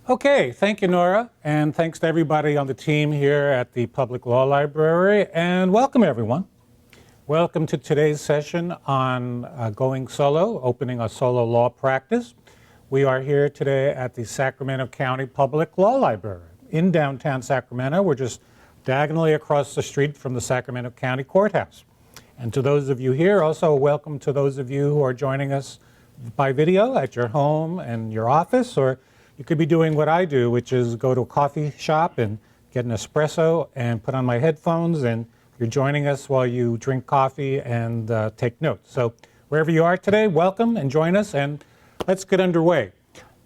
Okay, thank you, Nora, and thanks to everybody on the team here at the Public Law Library, and welcome everyone. Welcome to today's session on going solo, opening a solo law practice. We are here today at the Sacramento County Public Law Library in downtown Sacramento. We're just diagonally across the street from the Sacramento County Courthouse. And to those of you here, also welcome to those of you who are joining us by video at your home and your office, or you could be doing what I do, which is go to a coffee shop and get an espresso and put on my headphones, and you're joining us while you drink coffee and take notes. So wherever you are today, welcome and join us, and let's get underway.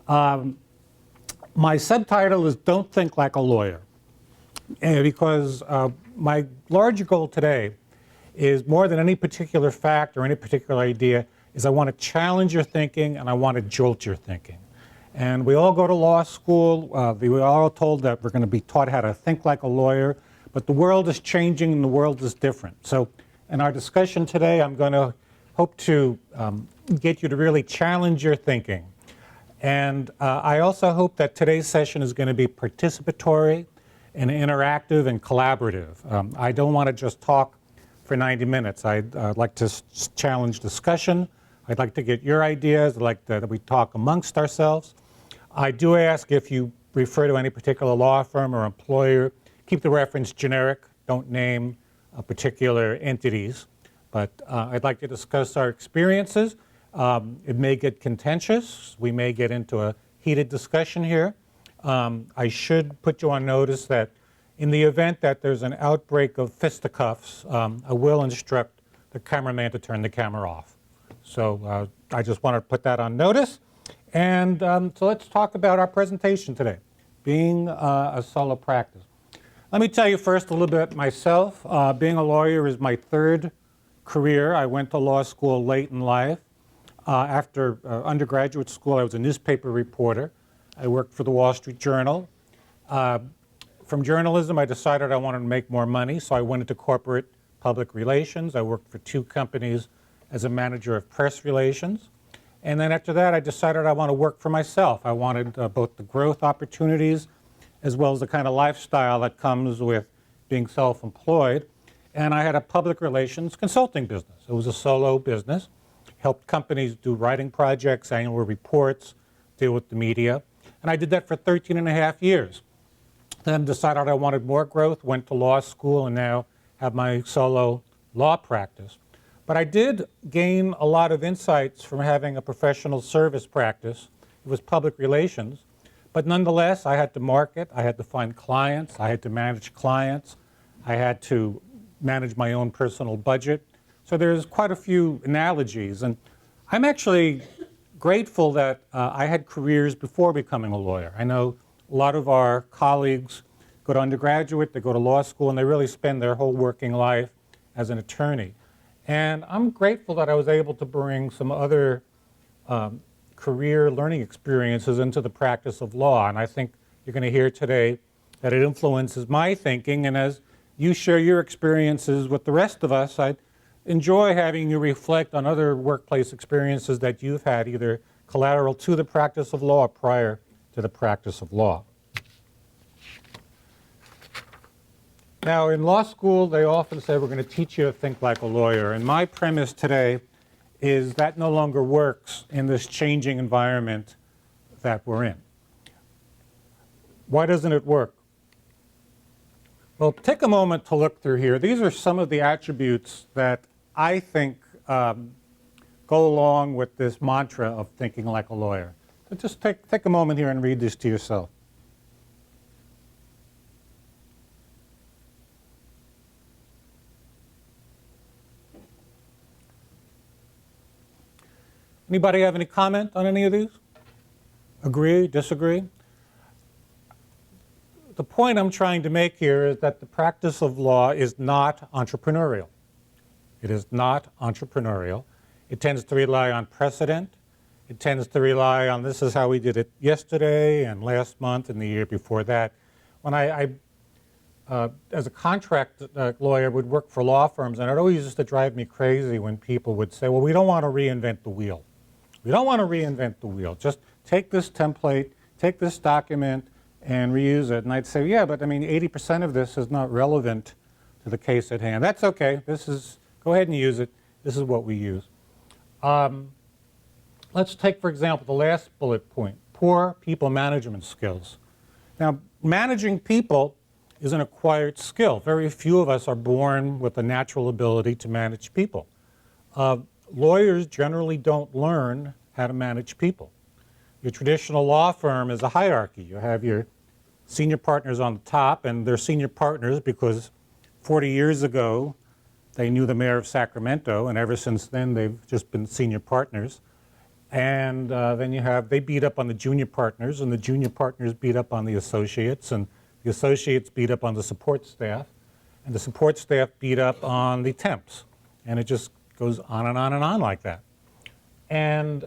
My subtitle is Don't Think Like a Lawyer, because my larger goal today is more than any particular fact or any particular idea, is I want to challenge your thinking and I want to jolt your thinking. And we all go to law school. We're all told that we're going to be taught how to think like a lawyer, but the world is changing and the world is different. So in our discussion today, I'm going to hope to get you to really challenge your thinking. And I also hope that today's session is going to be participatory and interactive and collaborative. I don't want to just talk for 90 minutes. I'd like to challenge discussion. I'd like to get your ideas. I'd like that we talk amongst ourselves. I do ask if you refer to any particular law firm or employer, keep the reference generic. Don't name particular entities. But I'd like to discuss our experiences. It may get contentious. We may get into a heated discussion here. I should put you on notice that in the event that there's an outbreak of fisticuffs, I will instruct the cameraman to turn the camera off. So I just want to put that on notice. And so let's talk about our presentation today, being a solo practice. Let me tell you first a little bit myself. Being a lawyer is my third career. I went to law school late in life. After undergraduate school, I was a newspaper reporter. I worked for the Wall Street Journal. From journalism, I decided I wanted to make more money, so I went into corporate public relations. I worked for 2 companies as a manager of press relations. And then after that, I decided I want to work for myself. I wanted both the growth opportunities as well as the kind of lifestyle that comes with being self-employed. And I had a public relations consulting business. It was a solo business. Helped companies do writing projects, annual reports, deal with the media. And I did that for 13 and a half years. Then decided I wanted more growth, went to law school, and now have my solo law practice. But I did gain a lot of insights from having a professional service practice. It was public relations. But nonetheless, I had to market, I had to find clients, I had to manage clients, I had to manage my own personal budget. So there's quite a few analogies. And I'm actually grateful that I had careers before becoming a lawyer. I know a lot of our colleagues go to undergraduate, they go to law school, and they really spend their whole working life as an attorney. And I'm grateful that I was able to bring some other career learning experiences into the practice of law. And I think you're going to hear today that it influences my thinking. And as you share your experiences with the rest of us, I enjoy having you reflect on other workplace experiences that you've had, either collateral to the practice of law or prior to the practice of law. Now, in law school, they often say we're going to teach you to think like a lawyer. And my premise today is that no longer works in this changing environment that we're in. Why doesn't it work? Well, take a moment to look through here. These are some of the attributes that I think go along with this mantra of thinking like a lawyer. So just take a moment here and read this to yourself. Anybody have any comment on any of these? Agree, disagree? The point I'm trying to make here is that the practice of law is not entrepreneurial. It is not entrepreneurial. It tends to rely on precedent. It tends to rely on this is how we did it yesterday and last month and the year before that. When I as a contract lawyer, would work for law firms, and it always used to drive me crazy when people would say, well, we don't want to reinvent the wheel. We don't want to reinvent the wheel. Just take this template, take this document and reuse it. And I'd say, yeah, but I mean, 80% of this is not relevant to the case at hand. That's okay. Go ahead and use it. This is what we use. Let's take, for example, the last bullet point, poor people management skills. Now, managing people is an acquired skill. Very few of us are born with a natural ability to manage people. Lawyers generally don't learn how to manage people. Your traditional law firm is a hierarchy. You have your senior partners on the top, and they're senior partners because 40 years ago they knew the mayor of Sacramento, and ever since then they've just been senior partners. And then they beat up on the junior partners, and the junior partners beat up on the associates, and the associates beat up on the support staff, and the support staff beat up on the temps. And it just goes on and on and on like that. And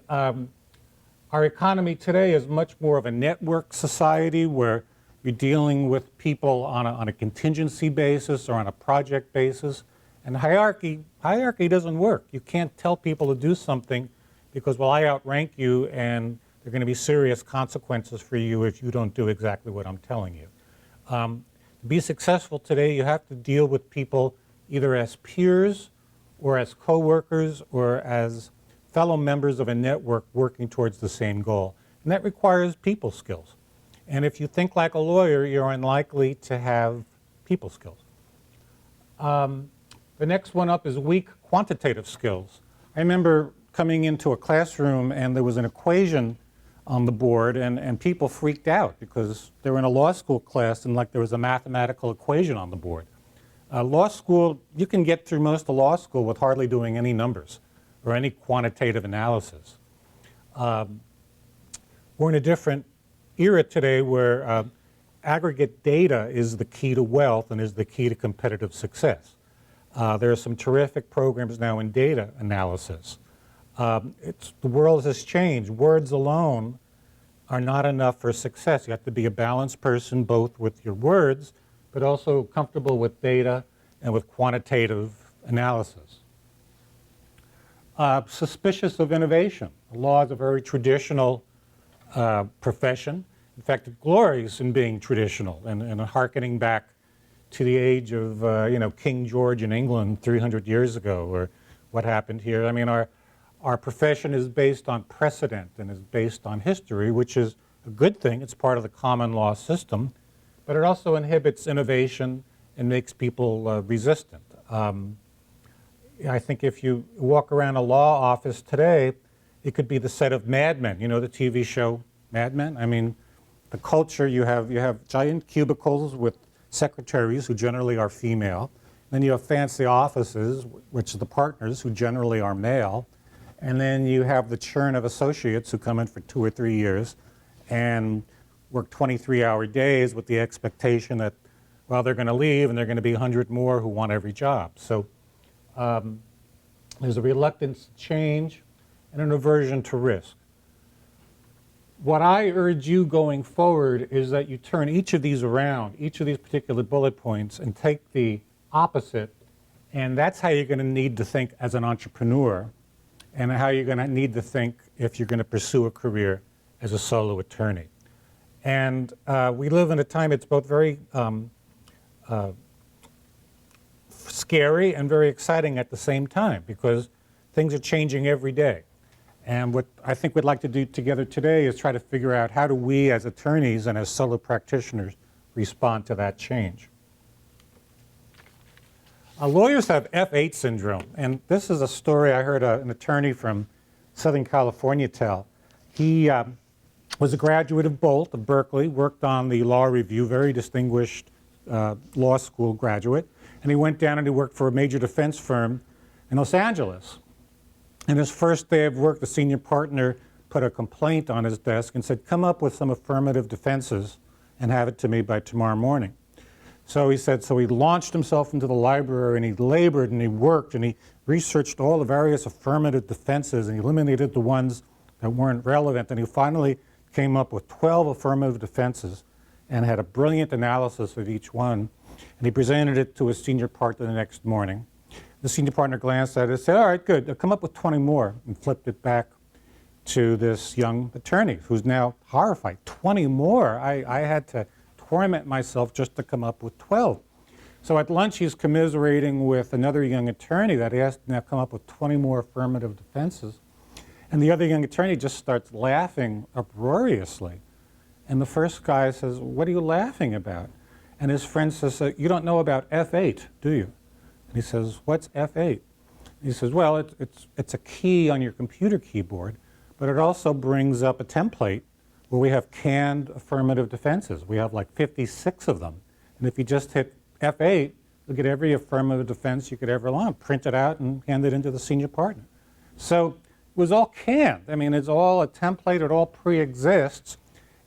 our economy today is much more of a network society where you're dealing with people on a contingency basis or on a project basis. And hierarchy doesn't work. You can't tell people to do something because, well, I outrank you and there are going to be serious consequences for you if you don't do exactly what I'm telling you. To be successful today, you have to deal with people either as peers or as co-workers or as fellow members of a network working towards the same goal. And that requires people skills. And if you think like a lawyer, you're unlikely to have people skills. The next one up is weak quantitative skills. I remember coming into a classroom and there was an equation on the board and people freaked out because they were in a law school class and like there was a mathematical equation on the board. Law school, you can get through most of law school with hardly doing any numbers or any quantitative analysis. We're in a different era today where aggregate data is the key to wealth and is the key to competitive success. There are some terrific programs now in data analysis. The world has changed. Words alone are not enough for success. You have to be a balanced person both with your words, but also comfortable with data and with quantitative analysis. Suspicious of innovation. The law is a very traditional profession. In fact, it glories in being traditional and hearkening back to the age of King George in England 300 years ago, or what happened here. I mean, our profession is based on precedent and is based on history, which is a good thing. It's part of the common law system, but it also inhibits innovation and makes people resistant. I think if you walk around a law office today, it could be the set of Mad Men. You know the TV show Mad Men? I mean, the culture, you have giant cubicles with secretaries who generally are female. Then you have fancy offices, which are the partners who generally are male. And then you have the churn of associates who come in for 2 or 3 years and work 23-hour days with the expectation that, well, they're going to leave and there are going to be 100 more who want every job. So there's a reluctance to change and an aversion to risk. What I urge you going forward is that you turn each of these around, each of these particular bullet points, and take the opposite, and that's how you're going to need to think as an entrepreneur and how you're going to need to think if you're going to pursue a career as a solo attorney. And we live in a time it's both very scary and very exciting at the same time because things are changing every day. And what I think we'd like to do together today is try to figure out how do we as attorneys and as solo practitioners respond to that change. Lawyers have F8 syndrome, and this is a story I heard an attorney from Southern California tell. He was a graduate of Bolt, of Berkeley, worked on the law review, very distinguished law school graduate, and he went down and he worked for a major defense firm in Los Angeles. And his first day of work, the senior partner put a complaint on his desk and said, come up with some affirmative defenses and have it to me by tomorrow morning. So he said, so he launched himself into the library and he labored and he worked and he researched all the various affirmative defenses and he eliminated the ones that weren't relevant. And he finally came up with 12 affirmative defenses and had a brilliant analysis of each one. And he presented it to his senior partner the next morning. The senior partner glanced at it and said, all right, good, come up with 20 more, and flipped it back to this young attorney who's now horrified. 20 more. I had to torment myself just to come up with 12. So at lunch, he's commiserating with another young attorney that he has to now come up with 20 more affirmative defenses. And the other young attorney just starts laughing uproariously. And the first guy says, "What are you laughing about?" And his friend says, "You don't know about F8, do you?" And he says, "What's F8?" He says, "Well, it's a key on your computer keyboard, but it also brings up a template where we have canned affirmative defenses. We have like 56 of them. And if you just hit F8, you'll get every affirmative defense you could ever want, print it out and hand it into the senior partner." So it was all canned. I mean, it's all a template. It all pre-exists.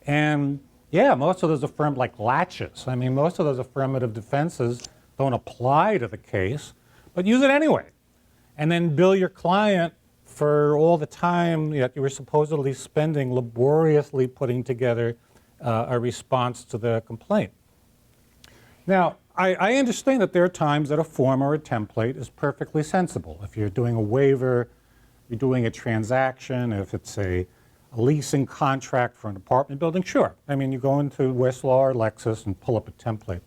And yeah, most of those like latches. I mean, most of those affirmative defenses don't apply to the case, but use it anyway. And then bill your client for all the time that you were supposedly spending laboriously putting together a response to the complaint. Now, I understand that there are times that a form or a template is perfectly sensible. If you're doing a waiver, you're doing a transaction, if it's a leasing contract for an apartment building, sure. I mean, you go into Westlaw or Lexis and pull up a template.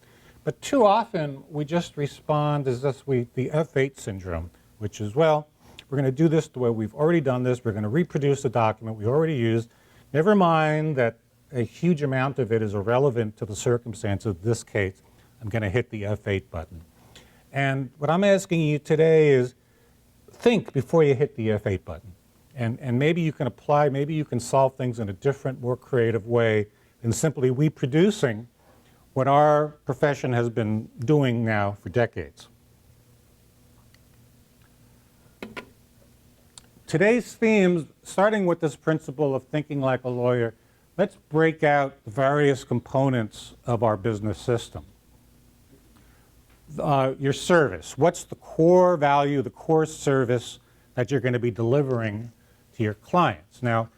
But too often, we just respond as this, the F8 syndrome, which is, well, we're going to do this the way we've already done this. We're going to reproduce the document we already used. Never mind that a huge amount of it is irrelevant to the circumstance of this case. I'm going to hit the F8 button. And what I'm asking you today is think before you hit the F8 button. And maybe you can apply, maybe you can solve things in a different, more creative way than simply reproducing what our profession has been doing now for decades. Today's themes, starting with this principle of thinking like a lawyer, let's break out the various components of our business system. Your service. What's the core value, the core service that you're going to be delivering to your clients? Now,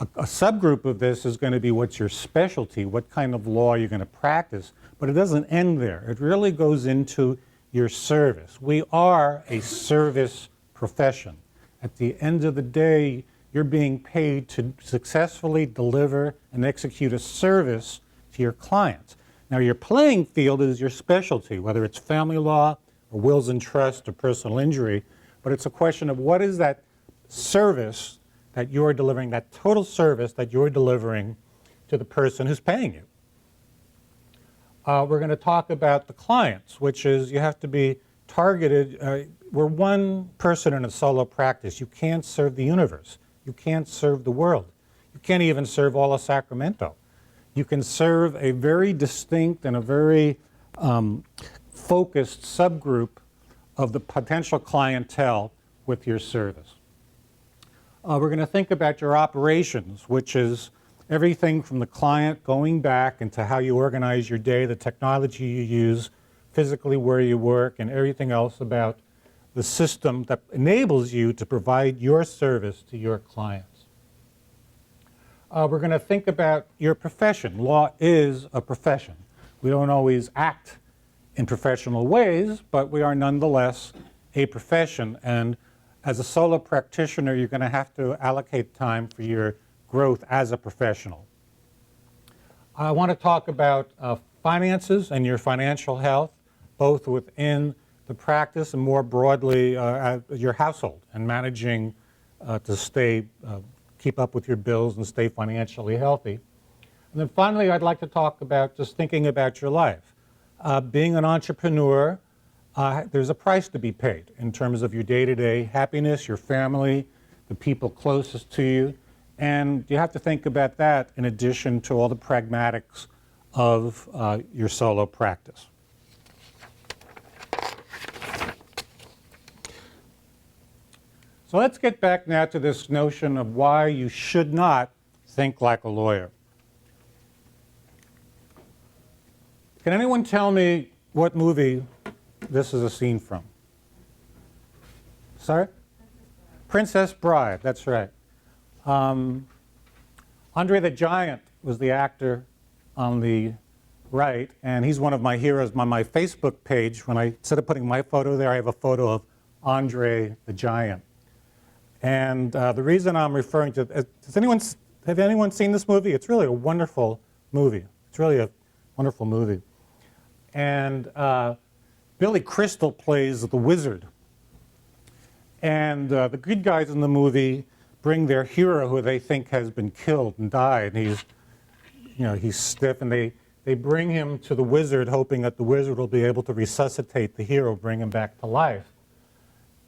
a subgroup of this is going to be what's your specialty, what kind of law you're going to practice, but it doesn't end there. It really goes into your service. We are a service profession. At the end of the day, you're being paid to successfully deliver and execute a service to your clients. Now, your playing field is your specialty, whether it's family law or wills and trust or personal injury, but it's a question of what is that service that you're delivering, that total service that you're delivering to the person who's paying you. We're going to talk about the clients, which is you have to be targeted. We're one person in a solo practice. You can't serve the universe. You can't serve the world. You can't even serve all of Sacramento. You can serve a very distinct and a very focused subgroup of the potential clientele with your service. We're going to think about your operations, which is everything from the client going back into how you organize your day, the technology you use, physically where you work, and everything else about the system that enables you to provide your service to your clients. We're going to think about your profession. Law is a profession. We don't always act in professional ways, but we are nonetheless a profession. And as a solo practitioner, you're going to have to allocate time for your growth as a professional. I want to talk about finances and your financial health, both within the practice and more broadly your household and managing to keep up with your bills and stay financially healthy. And then finally, I'd like to talk about just thinking about your life. Being an entrepreneur, there's a price to be paid in terms of your day-to-day happiness, your family, the people closest to you, and you have to think about that in addition to all the pragmatics of your solo practice. So let's get back now to this notion of why you should not think like a lawyer. Can anyone tell me what movie this is a scene from? Sorry? Princess Bride, that's right. Andre the Giant was the actor on the right, and he's one of my heroes on my Facebook page. When instead of putting my photo there, I have a photo of Andre the Giant. And the reason I'm referring to, have anyone seen this movie? It's really a wonderful movie. It's really a wonderful movie. And Billy Crystal plays the wizard. And the good guys in the movie bring their hero, who they think has been killed and died, and he's stiff, and they bring him to the wizard, hoping that the wizard will be able to resuscitate the hero, bring him back to life.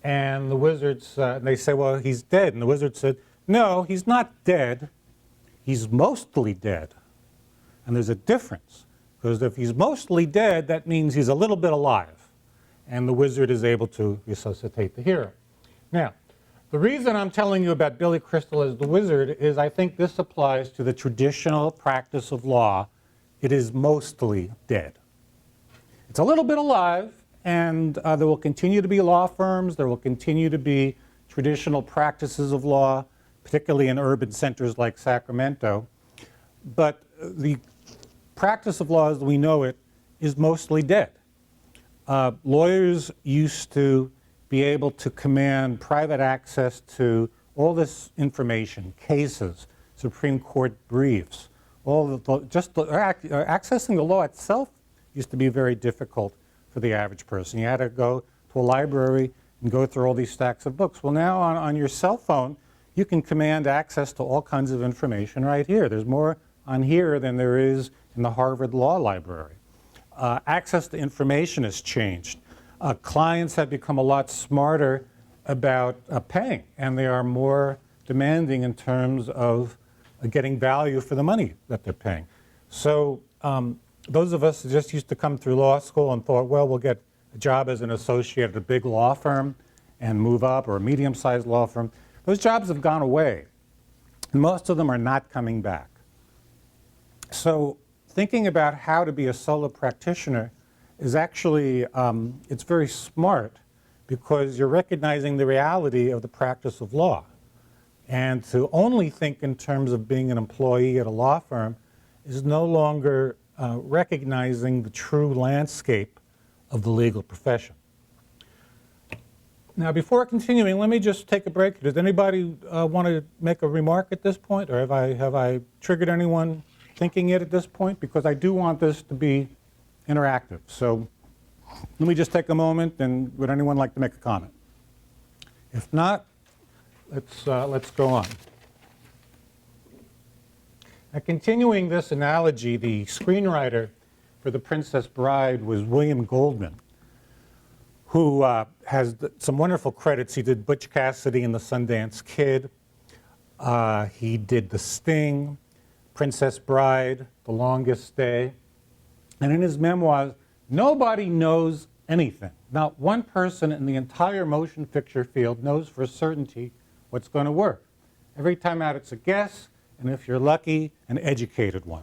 And the wizards, they say, well, he's dead. And the wizard said, no, he's not dead. He's mostly dead. And there's a difference, because if he's mostly dead, that means he's a little bit alive. And the wizard is able to resuscitate the hero. Now, the reason I'm telling you about Billy Crystal as the wizard is I think this applies to the traditional practice of law. It is mostly dead. It's a little bit alive, and there will continue to be law firms. There will continue to be traditional practices of law, particularly in urban centers like Sacramento. But the practice of law as we know it is mostly dead. Lawyers used to be able to command private access to all this information, cases, Supreme Court briefs, accessing the law itself used to be very difficult for the average person. You had to go to a library and go through all these stacks of books. Well, now on your cell phone, you can command access to all kinds of information right here. There's more on here than there is in the Harvard Law Library. Access to information has changed. Clients have become a lot smarter about paying, and they are more demanding in terms of getting value for the money that they're paying. So those of us who just used to come through law school and thought, well, we'll get a job as an associate at a big law firm and move up, or a medium-sized law firm, those jobs have gone away. And most of them are not coming back. So thinking about how to be a solo practitioner is actually, it's very smart, because you're recognizing the reality of the practice of law. And to only think in terms of being an employee at a law firm is no longer recognizing the true landscape of the legal profession. Now, before continuing, let me just take a break. Does anybody want to make a remark at this point, or have I triggered anyone thinking it at this point? Because I do want this to be interactive. So let me just take a moment, and would anyone like to make a comment? If not, let's go on. Now, continuing this analogy, the screenwriter for The Princess Bride was William Goldman, who has some wonderful credits. He did Butch Cassidy and the Sundance Kid. He did The Sting, Princess Bride, The Longest Day. And in his memoirs, nobody knows anything. Not one person in the entire motion picture field knows for certainty what's going to work. Every time out, it's a guess, and if you're lucky, an educated one.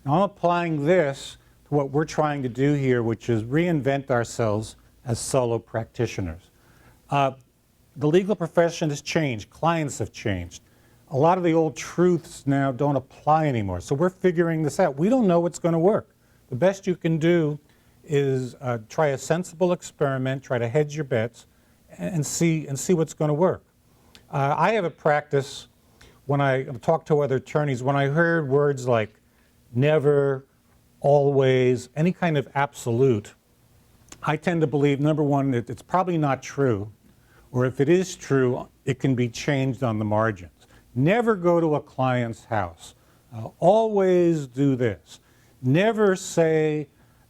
Now, I'm applying this to what we're trying to do here, which is reinvent ourselves as solo practitioners. The legal profession has changed. Clients have changed. A lot of the old truths now don't apply anymore. So we're figuring this out. We don't know what's going to work. The best you can do is try a sensible experiment, try to hedge your bets, and see what's going to work. I have a practice when I talk to other attorneys, when I heard words like never, always, any kind of absolute, I tend to believe, number one, that it's probably not true, or if it is true, it can be changed on the margins. Never go to a client's house. Always do this. Never say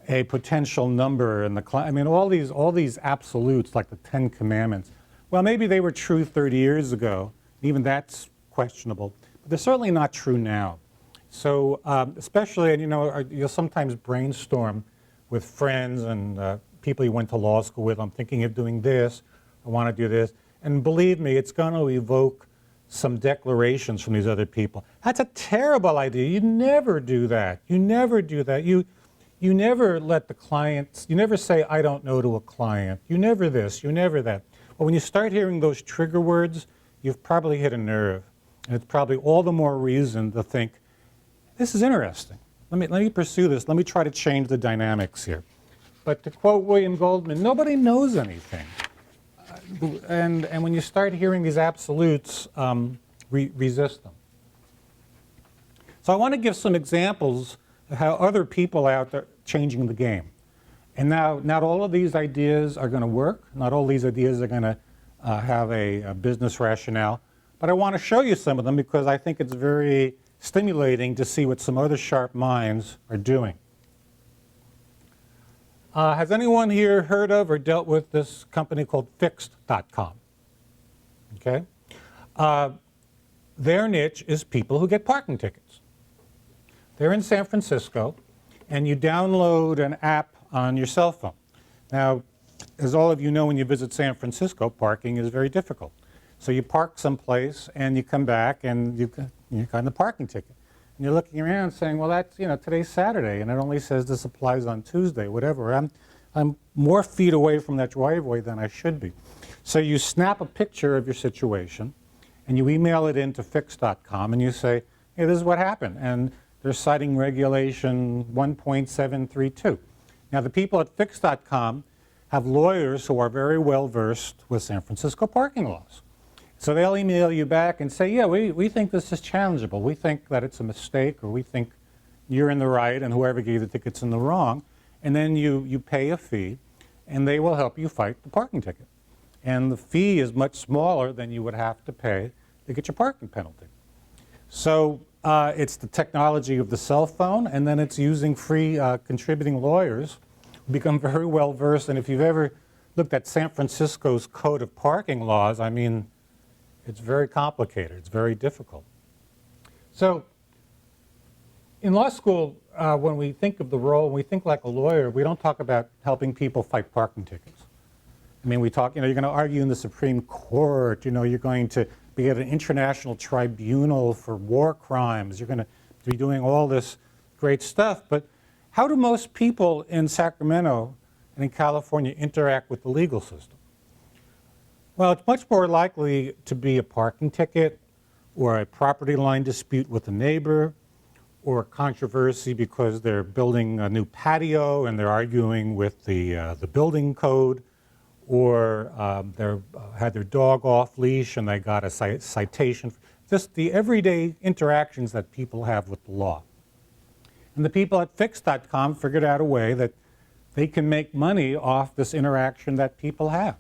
a potential number in the client. I mean, all these absolutes, like the 10 Commandments. Well, maybe they were true 30 years ago. Even that's questionable. But they're certainly not true now. So especially, and you'll sometimes brainstorm with friends and people you went to law school with. I'm thinking of doing this. I want to do this. And believe me, it's going to evoke some declarations from these other people. That's a terrible idea. You never do that. You never do that. You never let the clients, you never say, I don't know, to a client. You never this, you never that. Well, when you start hearing those trigger words, you've probably hit a nerve. And it's probably all the more reason to think, this is interesting. Let me pursue this. Let me try to change the dynamics here. But to quote William Goldman, nobody knows anything. and when you start hearing these absolutes, resist them. So I want to give some examples of how other people out there are changing the game. And now, not all of these ideas are going to work. Not all these ideas are going to have a business rationale. But I want to show you some of them because I think it's very stimulating to see what some other sharp minds are doing. Has anyone here heard of or dealt with this company called Fixed.com? Okay. Their niche is people who get parking tickets. They're in San Francisco, and you download an app on your cell phone. Now, as all of you know, when you visit San Francisco, parking is very difficult. So you park someplace, and you come back, and you got the parking ticket. And you're looking around saying, well, that's, today's Saturday, and it only says this applies on Tuesday, whatever. I'm more feet away from that driveway than I should be. So you snap a picture of your situation, and you email it into Fix.com, and you say, hey, this is what happened. And they're citing regulation 1.732. Now, the people at Fix.com have lawyers who are very well versed with San Francisco parking laws. So they'll email you back and say, yeah, we think this is challengeable. We think that it's a mistake, or we think you're in the right and whoever gave the ticket's in the wrong. And then you pay a fee, and they will help you fight the parking ticket. And the fee is much smaller than you would have to pay to get your parking penalty. So it's the technology of the cell phone, and then it's using free contributing lawyers who become very well versed. And if you've ever looked at San Francisco's code of parking laws, I mean, it's very complicated. It's very difficult. So in law school, when we think of the role, when we think like a lawyer, we don't talk about helping people fight parking tickets. I mean, we talk, you're going to argue in the Supreme Court, you're going to be at an international tribunal for war crimes. You're going to be doing all this great stuff. But how do most people in Sacramento and in California interact with the legal system? Well, it's much more likely to be a parking ticket or a property line dispute with a neighbor or a controversy because they're building a new patio and they're arguing with the building code, or they had their dog off leash and they got a citation. Just the everyday interactions that people have with the law. And the people at Fix.com figured out a way that they can make money off this interaction that people have.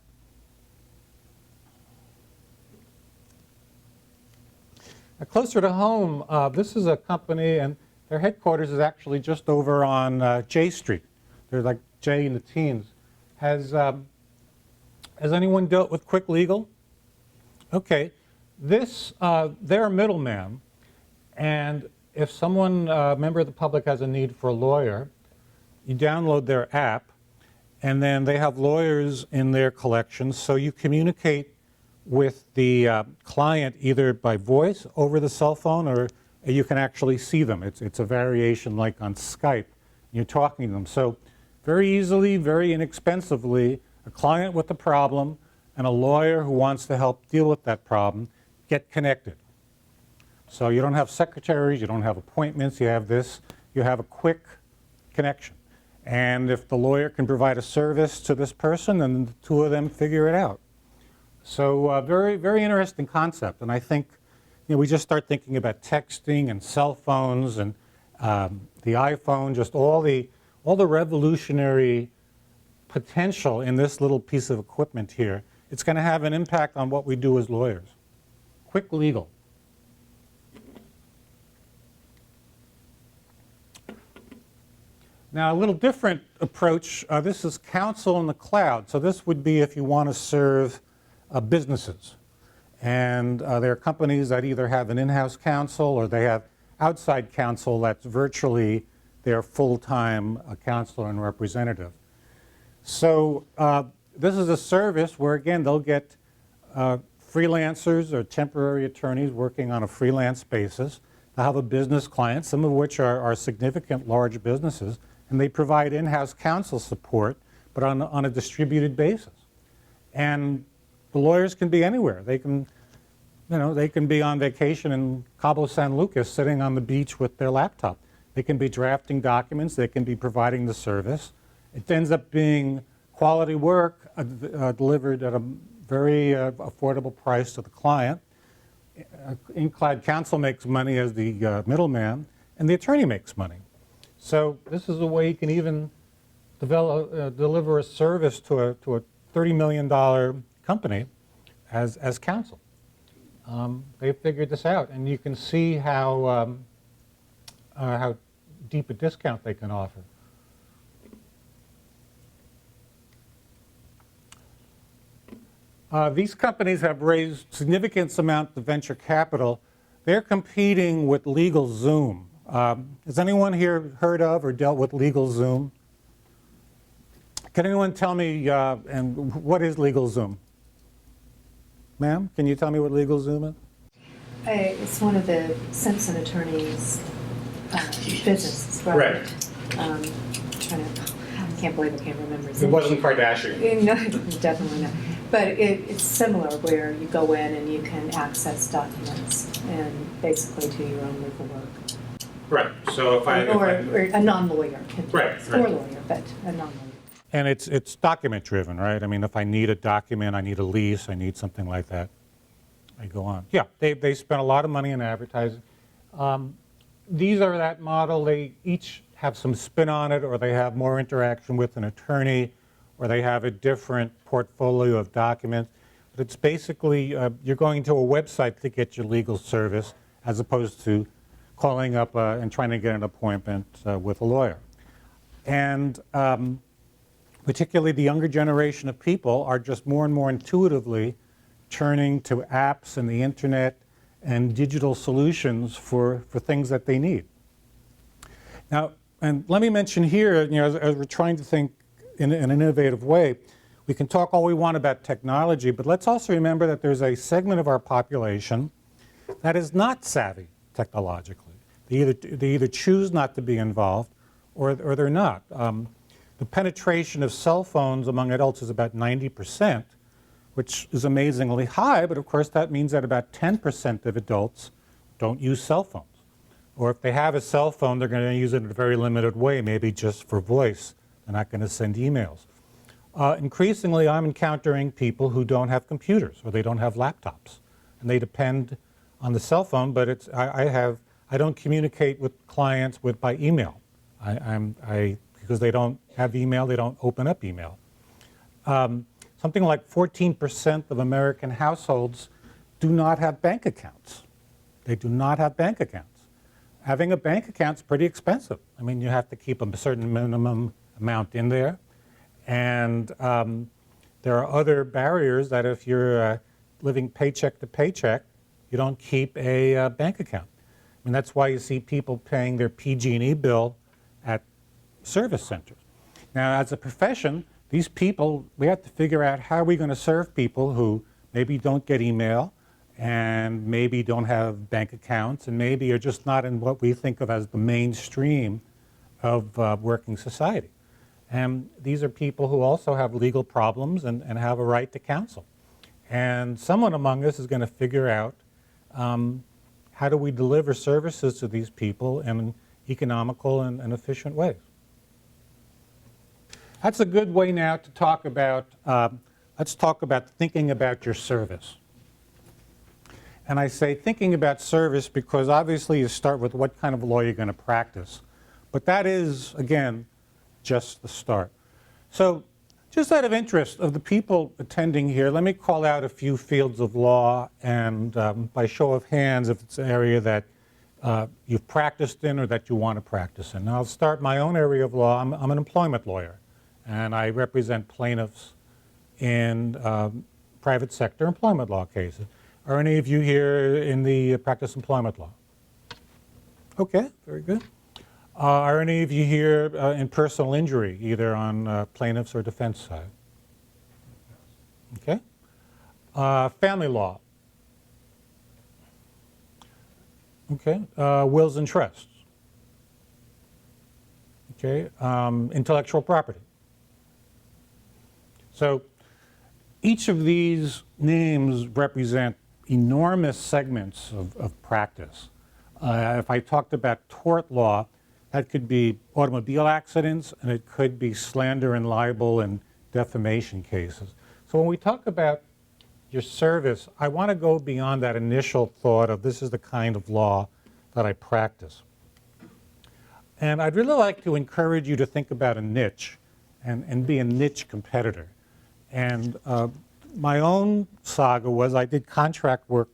Closer to home, this is a company, and their headquarters is actually just over on J Street. They're like J in the teens. Has anyone dealt with Quick Legal? Okay, they're a middleman, and if someone, a member of the public, has a need for a lawyer, you download their app, and then they have lawyers in their collection, so you communicate with the client either by voice over the cell phone, or you can actually see them. It's a variation like on Skype. You're talking to them. So very easily, very inexpensively, a client with a problem and a lawyer who wants to help deal with that problem get connected. So you don't have secretaries, you don't have appointments, you have this, you have a quick connection. And if the lawyer can provide a service to this person, then the two of them figure it out. So very, very interesting concept. And I think we just start thinking about texting and cell phones and the iPhone, just all the revolutionary potential in this little piece of equipment here. It's going to have an impact on what we do as lawyers. Quick Legal. Now, a little different approach. This is counsel in the cloud. So this would be if you want to serve businesses. And there are companies that either have an in-house counsel or they have outside counsel that's virtually their full-time counselor and representative. So this is a service where, again, they'll get freelancers or temporary attorneys working on a freelance basis. They'll have a business client, some of which are significant large businesses, and they provide in-house counsel support, but on a distributed basis. And the lawyers can be anywhere. They can, they can be on vacation in Cabo San Lucas sitting on the beach with their laptop. They can be drafting documents. They can be providing the service. It ends up being quality work delivered at a very affordable price to the client. Inkclad counsel makes money as the middleman, and the attorney makes money. So this is a way you can even deliver a service to a $30 million company as counsel. They figured this out, and you can see how deep a discount they can offer. These companies have raised significant amounts of venture capital. They're competing with LegalZoom. Has anyone here heard of or dealt with LegalZoom? Can anyone tell me and what is LegalZoom? Ma'am, can you tell me what LegalZoom is? It's one of the Simpson attorneys' businesses, right? I can't believe I can't remember his name. It wasn't Kardashian. No, definitely not. But it's similar, where you go in and you can access documents and basically do your own legal work. Right. So if I or a non-lawyer can do right, it. right. Or lawyer, but a non-lawyer. And it's document driven, right? I mean, if I need a document, I need a lease, I need something like that, I go on. Yeah, they spent a lot of money in advertising. These are that model. They each have some spin on it, or they have more interaction with an attorney, or they have a different portfolio of documents. But it's basically, you're going to a website to get your legal service, as opposed to calling up and trying to get an appointment with a lawyer. And particularly the younger generation of people are just more and more intuitively turning to apps and the internet and digital solutions for things that they need. Now, and let me mention here, as we're trying to think in an innovative way, we can talk all we want about technology, but let's also remember that there's a segment of our population that is not savvy technologically. They either choose not to be involved or they're not. The penetration of cell phones among adults is about 90%, which is amazingly high, but of course that means that about 10% of adults don't use cell phones. Or if they have a cell phone, they're going to use it in a very limited way, maybe just for voice. They're not going to send emails. Increasingly, I'm encountering people who don't have computers or they don't have laptops, and they depend on the cell phone. But I don't communicate with clients by email. Because they don't have email, they don't open up email. Something like 14% of American households do not have bank accounts. They do not have bank accounts. Having a bank account is pretty expensive. I mean, you have to keep a certain minimum amount in there. And there are other barriers that if you're living paycheck to paycheck, you don't keep a bank account. I mean, that's why you see people paying their PG&E bill at service centers. Now, as a profession, these people, we have to figure out how are we going to serve people who maybe don't get email and maybe don't have bank accounts and maybe are just not in what we think of as the mainstream of working society. And these are people who also have legal problems and have a right to counsel. And someone among us is going to figure out how do we deliver services to these people in economical and efficient ways. That's a good way now to talk about, let's talk about thinking about your service. And I say thinking about service because obviously you start with what kind of law you're going to practice. But that is, again, just the start. So just out of interest of the people attending here, let me call out a few fields of law and by show of hands if it's an area that you've practiced in or that you want to practice in. Now I'll start my own area of law. I'm an employment lawyer and I represent plaintiffs in private sector employment law cases. Are any of you here in the practice employment law? Okay, very good. Are any of you here in personal injury, either on plaintiffs or defense side? Okay. Family law. Okay. Wills and trusts. Okay. Intellectual property. So each of these names represent enormous segments of practice. If I talked about tort law, that could be automobile accidents, and it could be slander and libel and defamation cases. So when we talk about your service, I want to go beyond that initial thought of this is the kind of law that I practice. And I'd really like to encourage you to think about a niche and be a niche competitor. And my own saga was I did contract work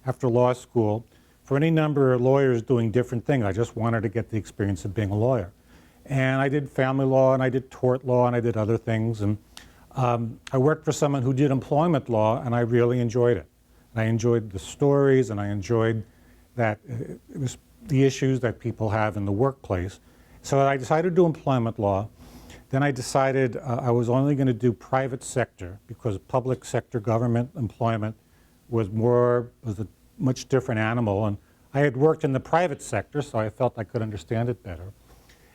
after law school for any number of lawyers doing different things. I just wanted to get the experience of being a lawyer. And I did family law, and I did tort law, and I did other things. And I worked for someone who did employment law, and I really enjoyed it. And I enjoyed the stories, and I enjoyed that it was the issues that people have in the workplace. So I decided to do employment law. Then I decided I was only going to do private sector because public sector government employment was a much different animal. And I had worked in the private sector, so I felt I could understand it better.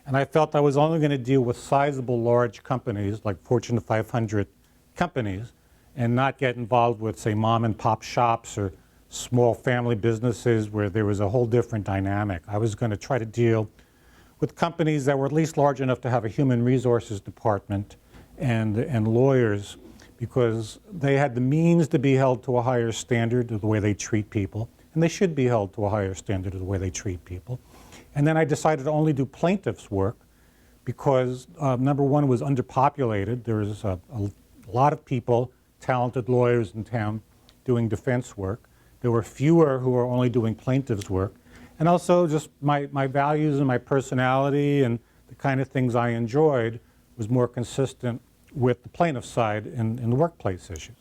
And I felt I was only going to deal with sizable large companies like Fortune 500 companies and not get involved with, say, mom and pop shops or small family businesses where there was a whole different dynamic. I was going to try to deal with companies that were at least large enough to have a human resources department and lawyers because they had the means to be held to a higher standard of the way they treat people, and they should be held to a higher standard of the way they treat people. And then I decided to only do plaintiffs' work because, number one, it was underpopulated. There was a lot of people, talented lawyers in town, doing defense work. There were fewer who were only doing plaintiffs' work. And also just my values and my personality and the kind of things I enjoyed was more consistent with the plaintiff side in the workplace issues.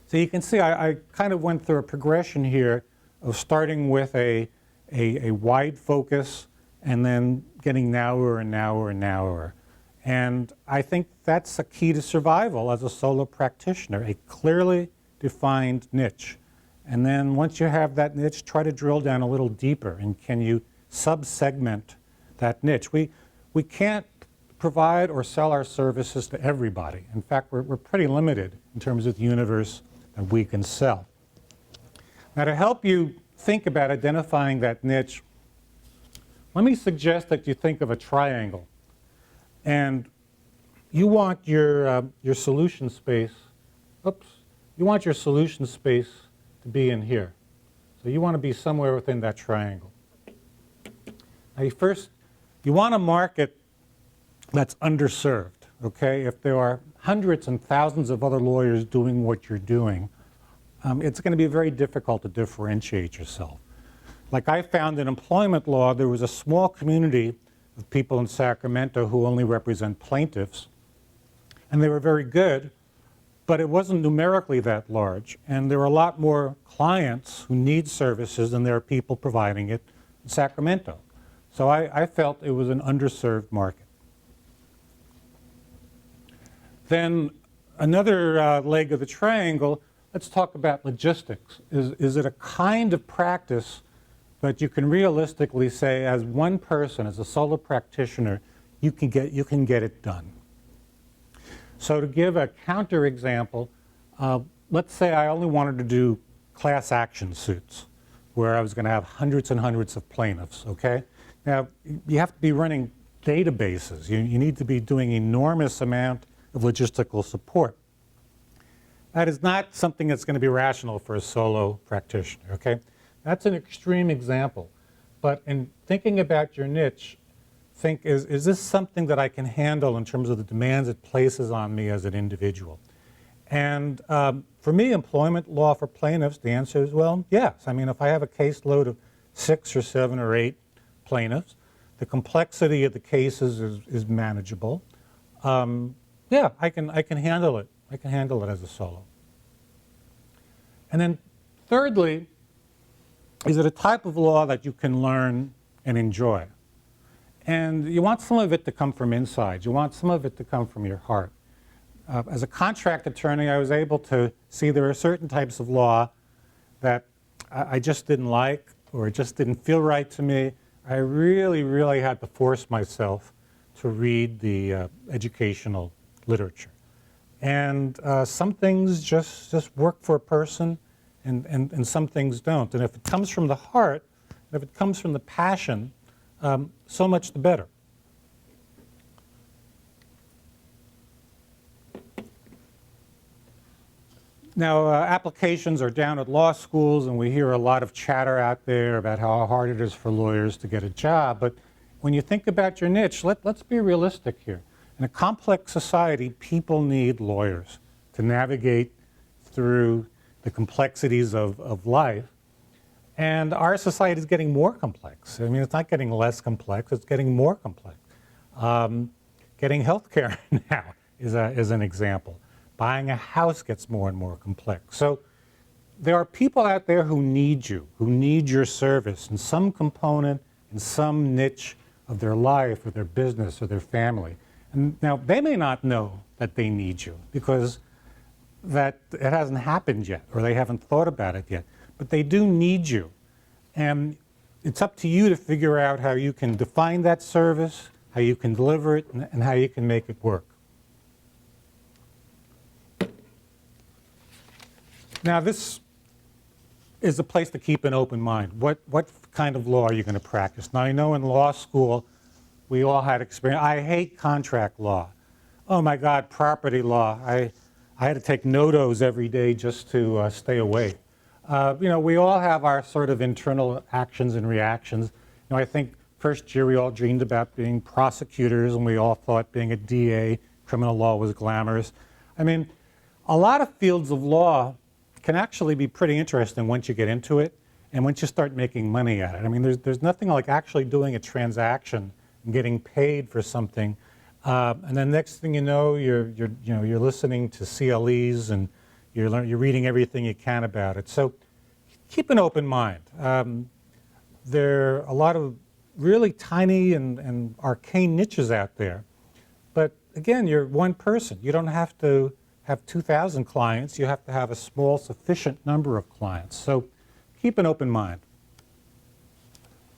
So you can see I kind of went through a progression here of starting with a wide focus and then getting narrower and narrower and narrower. And I think that's a key to survival as a solo practitioner, a clearly defined niche. And then once you have that niche, try to drill down a little deeper. And can you sub-segment that niche? We can't provide or sell our services to everybody. In fact, we're pretty limited in terms of the universe that we can sell. Now, to help you think about identifying that niche, let me suggest that you think of a triangle. And you want your solution space, you want your solution space to be in here. So you want to be somewhere within that triangle. Now you want a market that's underserved, okay? If there are hundreds and thousands of other lawyers doing what you're doing, it's going to be very difficult to differentiate yourself. Like I found in employment law, there was a small community of people in Sacramento who only represent plaintiffs, and they were very good, but it wasn't numerically that large. And there are a lot more clients who need services than there are people providing it in Sacramento. So I felt it was an underserved market. Then another leg of the triangle, let's talk about logistics. Is it a kind of practice that you can realistically say as one person, as a solo practitioner, you can get it done? So to give a counterexample, let's say I only wanted to do class action suits where I was going to have hundreds and hundreds of plaintiffs, okay? Now, you have to be running databases. You need to be doing enormous amount of logistical support. That is not something that's going to be rational for a solo practitioner, okay? That's an extreme example. But in thinking about your niche, think, is this something that I can handle in terms of the demands it places on me as an individual? And for me, employment law for plaintiffs, the answer is, well, yes. I mean, if I have a caseload of 6 or 7 or 8 plaintiffs, the complexity of the cases is manageable. Yeah, I can handle it. I can handle it as a solo. And then thirdly, is it a type of law that you can learn and enjoy? And you want some of it to come from inside. You want some of it to come from your heart. As a contract attorney, I was able to see there are certain types of law that I just didn't like or it just didn't feel right to me. I really, really had to force myself to read the educational literature. And some things just work for a person and some things don't. And if it comes from the heart, if it comes from the passion, so much the better. Now, applications are down at law schools, and we hear a lot of chatter out there about how hard it is for lawyers to get a job. But when you think about your niche, let's be realistic here. In a complex society, people need lawyers to navigate through the complexities of life. And our society is getting more complex. I mean, it's not getting less complex, it's getting more complex. Getting health care now is an example. Buying a house gets more and more complex. So there are people out there who need you, who need your service in some component, in some niche of their life or their business or their family. And now they may not know that they need you because that it hasn't happened yet or they haven't thought about it yet, but they do need you. And it's up to you to figure out how you can define that service, how you can deliver it, and how you can make it work. Now, this is a place to keep an open mind. What kind of law are you going to practice? Now, I know in law school, we all had experience. I hate contract law. Oh my God, property law. I had to take NOTOs every day just to stay awake. We all have our sort of internal actions and reactions. I think first year we all dreamed about being prosecutors, and we all thought being a DA, criminal law, was glamorous. I mean, a lot of fields of law can actually be pretty interesting once you get into it and once you start making money at it. I mean, there's nothing like actually doing a transaction and getting paid for something, and then next thing you know, you're listening to CLEs and you're reading everything you can about it. So keep an open mind. There are a lot of really tiny and arcane niches out there, but again, you're one person. You don't have to have 2,000 clients. You have to have a small, sufficient number of clients. So keep an open mind.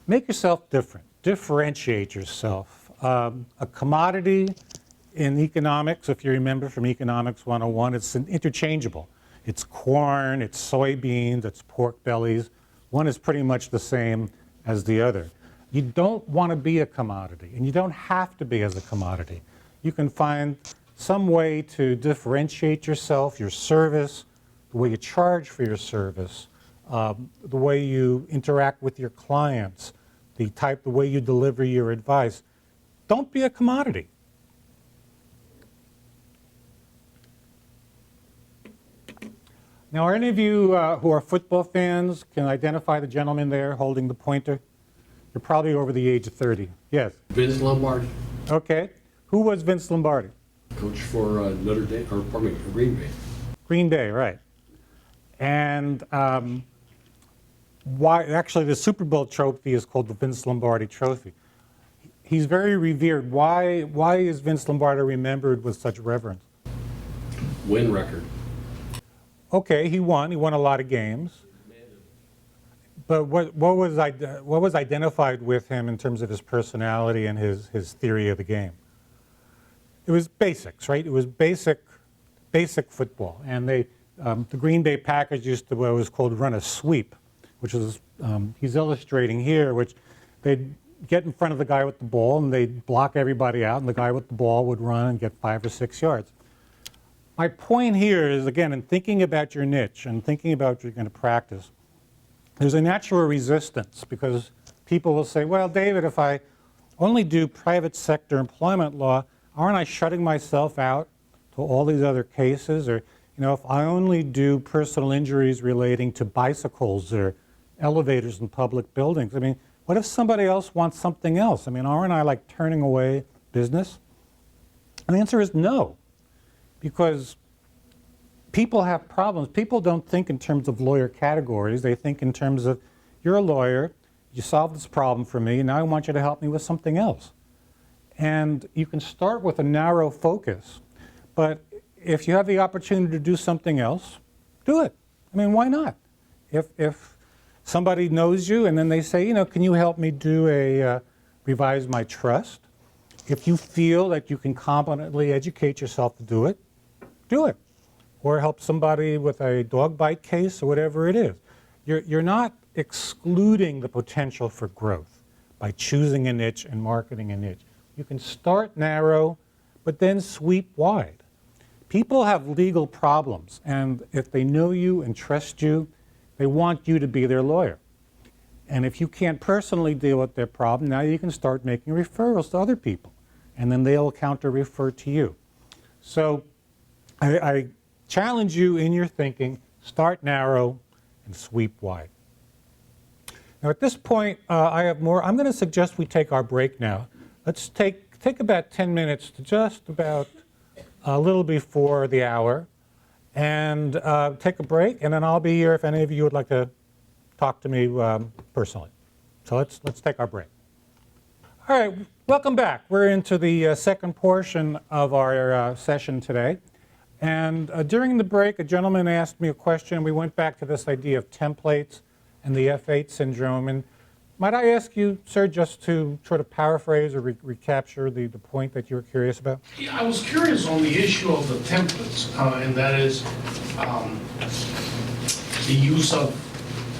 Make yourself different. Differentiate yourself. A commodity in economics, if you remember from Economics 101, it's interchangeable. It's corn, it's soybeans, it's pork bellies. One is pretty much the same as the other. You don't want to be a commodity, and you don't have to be as a commodity. You can find some way to differentiate yourself, your service, the way you charge for your service, the way you interact with your clients, the way you deliver your advice. Don't be a commodity. Now, are any of you who are football fans can identify the gentleman there holding the pointer? You're probably over the age of 30. Yes? Vince Lombardi, Okay. Who was Vince Lombardi? coach for Green Bay. Green Bay, right. And why? Actually, the Super Bowl trophy is called the Vince Lombardi Trophy. He's very revered. Why is Vince Lombardi remembered with such reverence? Win record. Okay, he won. He won a lot of games. But what was identified with him in terms of his personality and his theory of the game? It was basics, right? It was basic football. And the Green Bay Packers used to what was called run a sweep, which is, he's illustrating here, which they'd get in front of the guy with the ball and they'd block everybody out, and the guy with the ball would run and get 5 or 6 yards. My point here is, again, in thinking about your niche and thinking about what you're going to practice, there's a natural resistance because people will say, well, David, if I only do private sector employment law, aren't I shutting myself out to all these other cases? Or, if I only do personal injuries relating to bicycles or elevators in public buildings, I mean, what if somebody else wants something else? I mean, aren't I like turning away business? And the answer is no, because people have problems. People don't think in terms of lawyer categories. They think in terms of, you're a lawyer, you solved this problem for me, and now I want you to help me with something else. And you can start with a narrow focus, but if you have the opportunity to do something else, do it. I mean, why not? If somebody knows you and then they say, can you help me do revise my trust? If you feel that you can competently educate yourself to do it, do it. Or help somebody with a dog bite case or whatever it is. You're not excluding the potential for growth by choosing a niche and marketing a niche. You can start narrow, but then sweep wide. people have legal problems, and if they know you and trust you, they want you to be their lawyer. And if you can't personally deal with their problem, now you can start making referrals to other people, and then they'll counter-refer to you. So I challenge you in your thinking, start narrow and sweep wide. Now at this point, I have more. I'm going to suggest we take our break now. Let's take about 10 minutes to just about a little before the hour, and take a break, and then I'll be here if any of you would like to talk to me personally. So let's take our break. All right, welcome back. We're into the second portion of our session today. And during the break, a gentleman asked me a question. We went back to this idea of templates and the F8 syndrome. And might I ask you, sir, just to sort of paraphrase or recapture the point that you were curious about? Yeah, I was curious on the issue of the templates, and that is the use of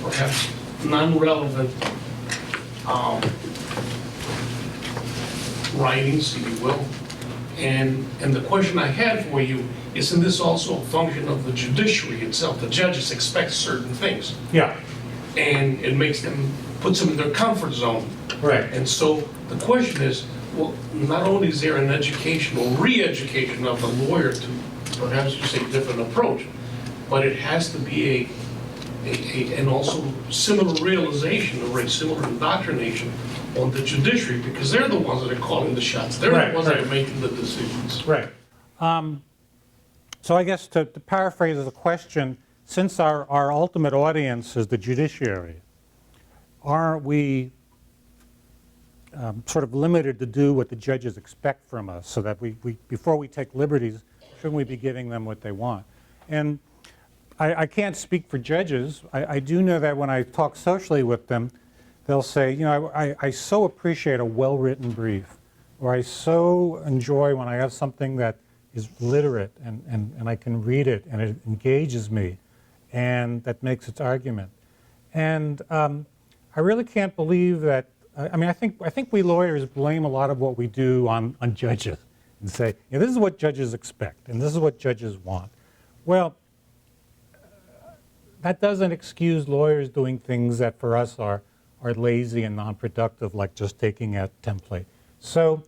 perhaps non-relevant writings, if you will. And the question I had for you, isn't this also a function of the judiciary itself? The judges expect certain things, Yeah. and it makes them, puts them in their comfort zone. Right. And so the question is, well, not only is there an education or re-education of the lawyer to perhaps you say different approach, but it has to be and also similar realization or a similar indoctrination on the judiciary, because they're the ones that are calling the shots. They're Right, the ones that right. are making the decisions. Right. So I guess to paraphrase the question, since our ultimate audience is the judiciary, aren't we sort of limited to do what the judges expect from us, so that we before we take liberties, shouldn't we be giving them what they want? And I can't speak for judges. I do know that when I talk socially with them, they'll say, you know, I so appreciate a well-written brief, or I so enjoy when I have something that is literate and I can read it and it engages me and that makes its argument. And I really can't believe that, I mean, I think we lawyers blame a lot of what we do on judges and say, you know, this is what judges expect and this is what judges want. Well, that doesn't excuse lawyers doing things that for us are lazy and non-productive, like just taking a template. So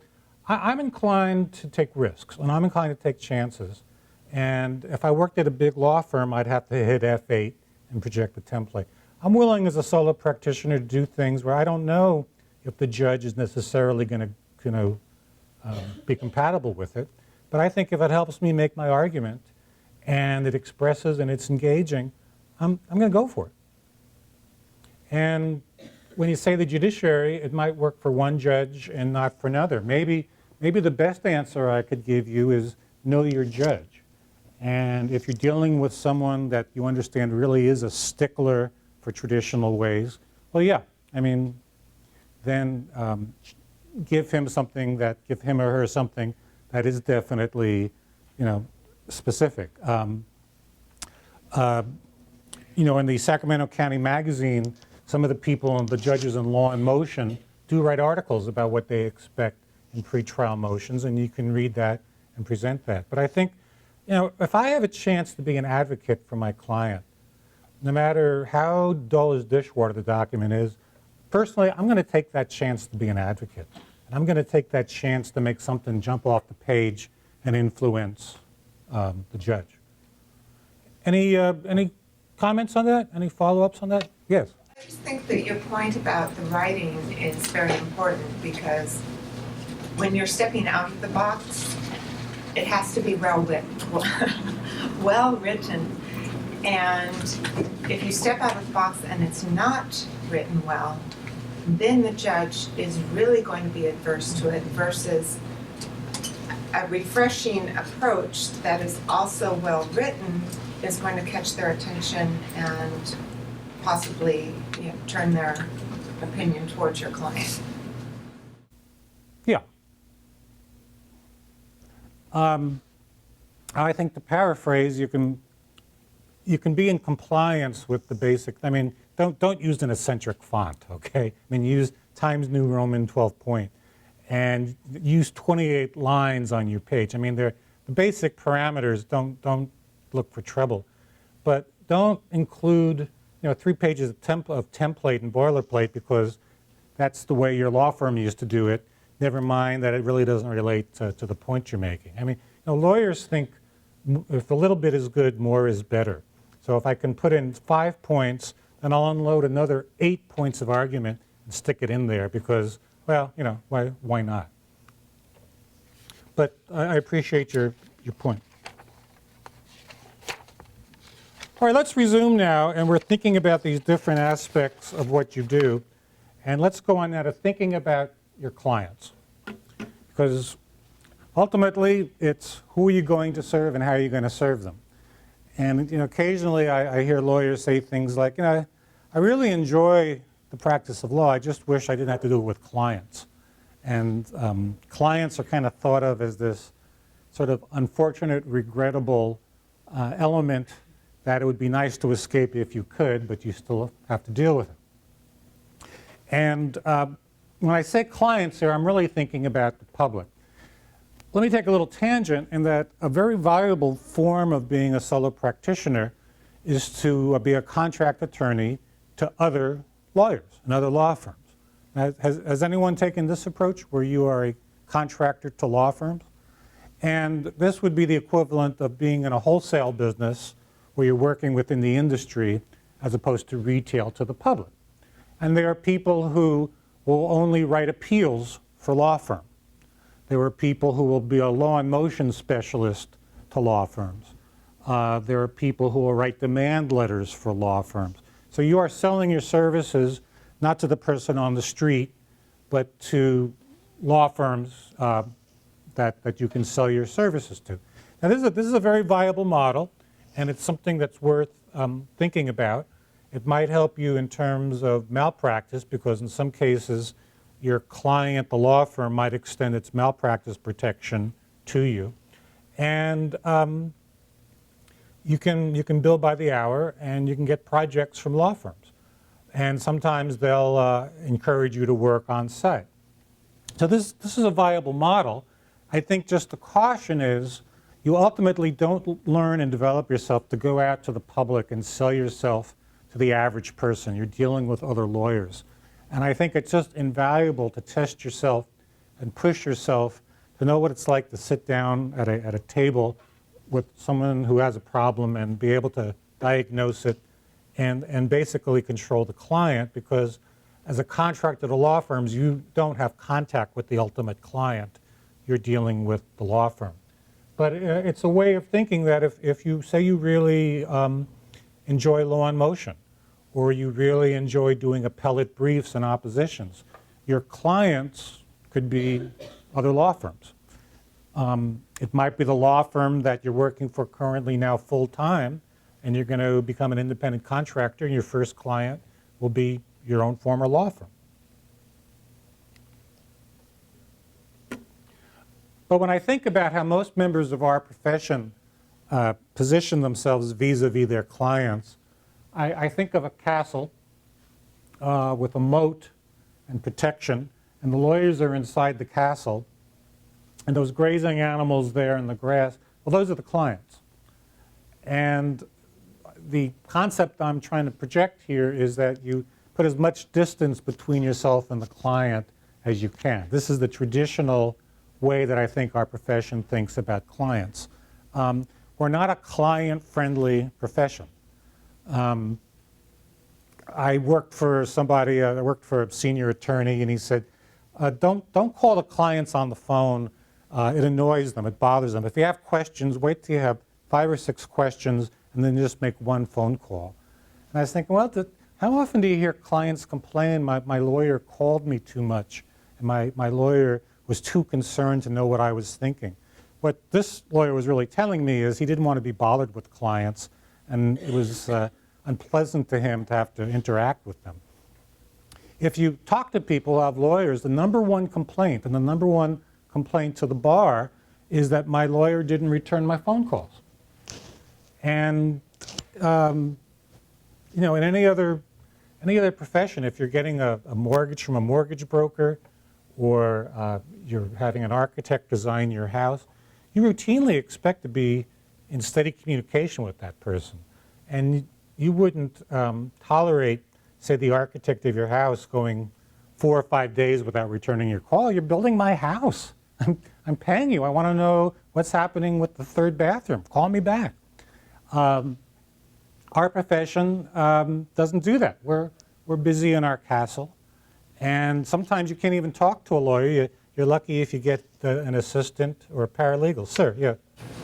I'm inclined to take risks, and I'm inclined to take chances. And if I worked at a big law firm, I'd have to hit F8 and project the template. I'm willing as a solo practitioner to do things where I don't know if the judge is necessarily going to be compatible with it. But I think if it helps me make my argument and it expresses and it's engaging, I'm going to go for it. And when you say the judiciary, it might work for one judge and not for another. Maybe the best answer I could give you is know your judge. And if you're dealing with someone that you understand really is a stickler for traditional ways, well, yeah, I mean, then give him or her something that is definitely, you know, specific. You know, in the Sacramento County Magazine, some of the people and the judges in Law in Motion do write articles about what they expect in pretrial motions, and you can read that and present that. But I think, you know, if I have a chance to be an advocate for my client, no matter how dull as dishwater the document is, personally, I'm going to take that chance to be an advocate. And I'm going to take that chance to make something jump off the page and influence the judge. Any comments on that? Any follow-ups on that? Yes. I just think that your point about the writing is very important, because when you're stepping out of the box, it has to be well written. And if you step out of the box and it's not written well, then the judge is really going to be adverse to it, versus a refreshing approach that is also well written is going to catch their attention and possibly, you know, turn their opinion towards your client. Yeah. I think to paraphrase, you can be in compliance with the basic. I mean, don't use an eccentric font, okay? I mean, use Times New Roman 12 point, and use 28 lines on your page. I mean, the the basic parameters, don't look for trouble. But don't include 3 pages of template and boilerplate because that's the way your law firm used to do it. Never mind that it really doesn't relate to the point you're making. I mean, lawyers think if a little bit is good, more is better. So if I can put in 5 points, then I'll unload another 8 points of argument and stick it in there because, well, why not? But I appreciate your point. All right, let's resume now, and we're thinking about these different aspects of what you do. And let's go on now to thinking about your clients. Because ultimately, it's who are you going to serve and how are you going to serve them. And occasionally I hear lawyers say things like, I really enjoy the practice of law, I just wish I didn't have to do it with clients. And clients are kind of thought of as this sort of unfortunate, regrettable element that it would be nice to escape if you could, but you still have to deal with it. And when I say clients here, I'm really thinking about the public. Let me take a little tangent in that a very valuable form of being a solo practitioner is to be a contract attorney to other lawyers and other law firms. Has anyone taken this approach where you are a contractor to law firms? And this would be the equivalent of being in a wholesale business where you're working within the industry as opposed to retail to the public. And there are people who will only write appeals for law firms. There are people who will be a law and motion specialist to law firms. There are people who will write demand letters for law firms. So you are selling your services not to the person on the street, but to law firms that you can sell your services to. Now this is a very viable model, and it's something that's worth thinking about. It might help you in terms of malpractice because in some cases your client, the law firm, might extend its malpractice protection to you. And you can bill by the hour and you can get projects from law firms. And sometimes they'll encourage you to work on site. So this is a viable model. I think just the caution is you ultimately don't learn and develop yourself to go out to the public and sell yourself to the average person. You're dealing with other lawyers. And I think it's just invaluable to test yourself and push yourself to know what it's like to sit down at a table with someone who has a problem and be able to diagnose it and basically control the client, because as a contractor to law firms, you don't have contact with the ultimate client. You're dealing with the law firm. But it's a way of thinking that if you say you really enjoy law in motion, or you really enjoy doing appellate briefs and oppositions, your clients could be other law firms. It might be the law firm that you're working for currently now full-time, and you're going to become an independent contractor, and your first client will be your own former law firm. But when I think about how most members of our profession position themselves vis-a-vis their clients, I think of a castle with a moat and protection, and the lawyers are inside the castle, and those grazing animals there in the grass, well, those are the clients. And the concept I'm trying to project here is that you put as much distance between yourself and the client as you can. This is the traditional way that I think our profession thinks about clients. We're not a client-friendly profession. I worked for somebody, I worked for a senior attorney, and he said, don't call the clients on the phone. It annoys them, it bothers them. If you have questions, wait till you have 5 or 6 questions and then just make one phone call. And I was thinking, well, how often do you hear clients complain, my lawyer called me too much, and my lawyer was too concerned to know what I was thinking. What this lawyer was really telling me is he didn't want to be bothered with clients, and it was unpleasant to him to have to interact with them. If you talk to people who have lawyers, the number one complaint, and the number one complaint to the bar, is that my lawyer didn't return my phone calls. And in any other profession, if you're getting a mortgage from a mortgage broker, or you're having an architect design your house, you routinely expect to be in steady communication with that person. And you wouldn't tolerate, say, the architect of your house going 4 or 5 days without returning your call. You're building my house. I'm paying you. I want to know what's happening with the third bathroom. Call me back. Our profession doesn't do that. We're busy in our castle. And sometimes you can't even talk to a lawyer. You're lucky if you get an assistant or a paralegal. Sir, yeah.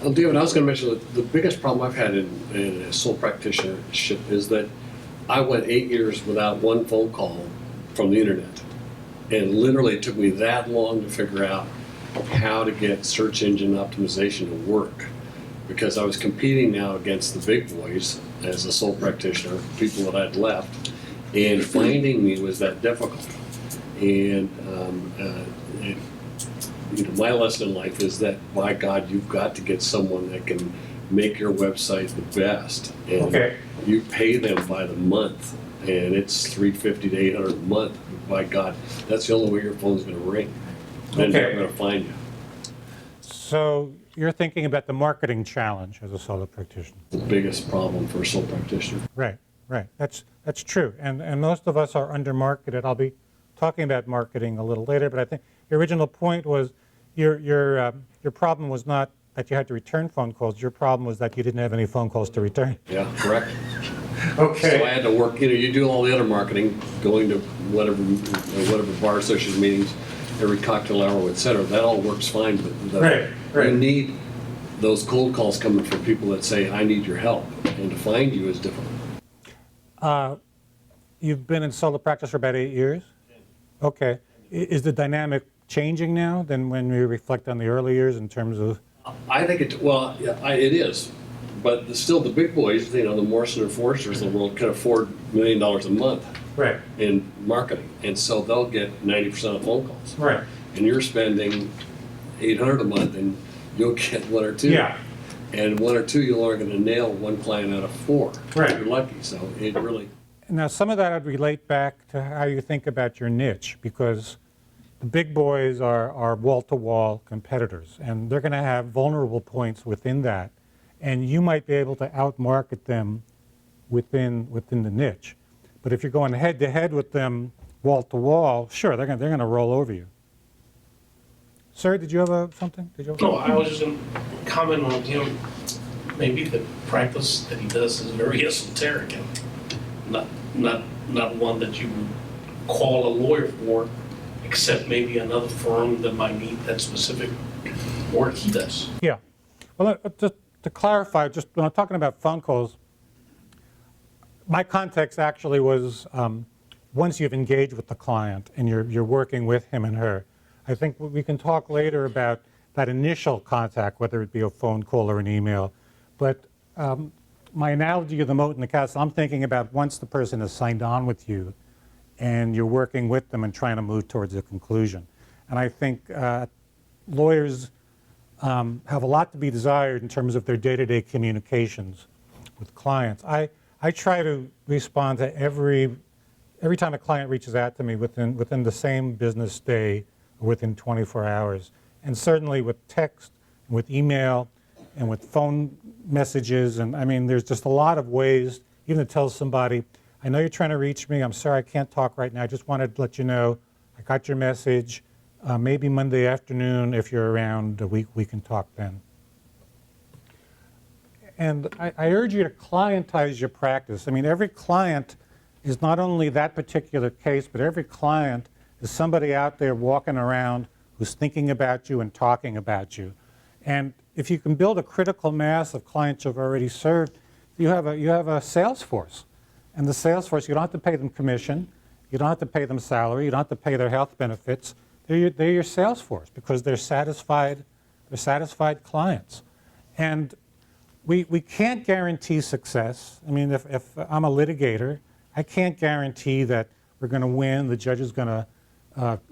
Well, David, I was going to mention that the biggest problem I've had in a sole practitionership is that I went 8 years without one phone call from the internet. And literally it took me that long to figure out how to get search engine optimization to work, because I was competing now against the big boys as a sole practitioner, people that I'd left, and finding me was that difficult. And my lesson in life is that, by God, you've got to get someone that can make your website the best. And Okay. you pay them by the month, and it's $350 to $800 a month. By God, that's the only way your phone's going to ring. Then they're going to find you. So you're thinking about the marketing challenge as a solo practitioner. The biggest problem for a sole practitioner. Right, right. That's true. And most of us are under-marketed. I'll be talking about marketing a little later, but I think your original point was your problem was not that you had to return phone calls. Your problem was that you didn't have any phone calls to return. Yeah, correct. Okay. So I had to work, you do all the other marketing, going to whatever bar association meetings, every cocktail hour, et cetera. That all works fine, but Right. you need those cold calls coming from people that say, I need your help. And to find you is difficult. You've been in solo practice for about 8 years? Okay. Is the dynamic changing now than when we reflect on the early years in terms of? I think it is. But still, the big boys, the Morrison and Forresters of the world can afford $1 million a month Right. in marketing. And so they'll get 90% of phone calls. Right. And you're spending $800 a month, and you'll get 1 or 2. Yeah. And 1 or 2, you're only going to nail 1 client out of 4. Right. You're lucky. So it really. Now, some of that I'd relate back to how you think about your niche, because the big boys are wall-to-wall competitors, and they're going to have vulnerable points within that, and you might be able to outmarket them within the niche. But if you're going head-to-head with them wall-to-wall, sure, they're going to roll over you. Sir, did you have something? No, I was just going to comment on him. Maybe the practice that he does is very esoteric and not one that you would call a lawyer for, except maybe another firm that might need that specific work he does. Yeah. Well, just to clarify, just when I'm talking about phone calls, my context actually was once you've engaged with the client and you're working with him and her. I think we can talk later about that initial contact, whether it be a phone call or an email. But my analogy of the moat and the castle, I'm thinking about once the person has signed on with you and you're working with them and trying to move towards a conclusion. And I think lawyers have a lot to be desired in terms of their day-to-day communications with clients. I try to respond to every time a client reaches out to me within the same business day or within 24 hours. And certainly with text, with email, and with phone messages. And I mean, there's just a lot of ways even to tell somebody, I know you're trying to reach me. I'm sorry I can't talk right now. I just wanted to let you know I got your message. Maybe Monday afternoon, if you're around, we can talk then. And I urge you to clientize your practice. I mean, every client is not only that particular case, but every client is somebody out there walking around who's thinking about you and talking about you. And if you can build a critical mass of clients you've already served, you have a sales force. And the sales force, you don't have to pay them commission, you don't have to pay them salary, you don't have to pay their health benefits. They're your sales force because they're satisfied clients. And we can't guarantee success. I mean, if I'm a litigator, I can't guarantee that we're going to win, the judge is going to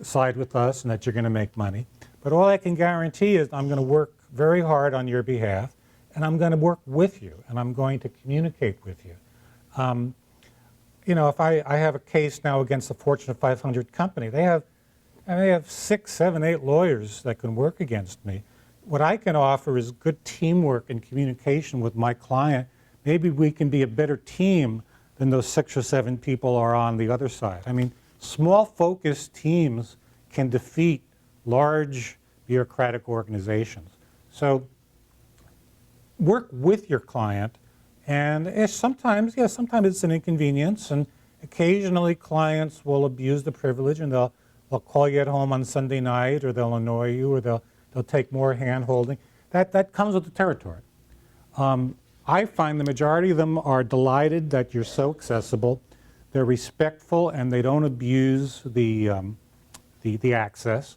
side with us, and that you're going to make money. But all I can guarantee is I'm going to work very hard on your behalf, and I'm going to work with you, and I'm going to communicate with you. You know, if I have a case now against a Fortune 500 company, they have 6, 7, 8 lawyers that can work against me. what I can offer is good teamwork and communication with my client. Maybe we can be a better team than those 6 or 7 people are on the other side. I mean, small focused teams can defeat large bureaucratic organizations. So work with your client, and sometimes it's an inconvenience, and occasionally clients will abuse the privilege, and they'll call you at home on Sunday night, or they'll annoy you, or they'll take more hand-holding. That comes with the territory. I find the majority of them are delighted that you're so accessible. They're respectful, and they don't abuse the access.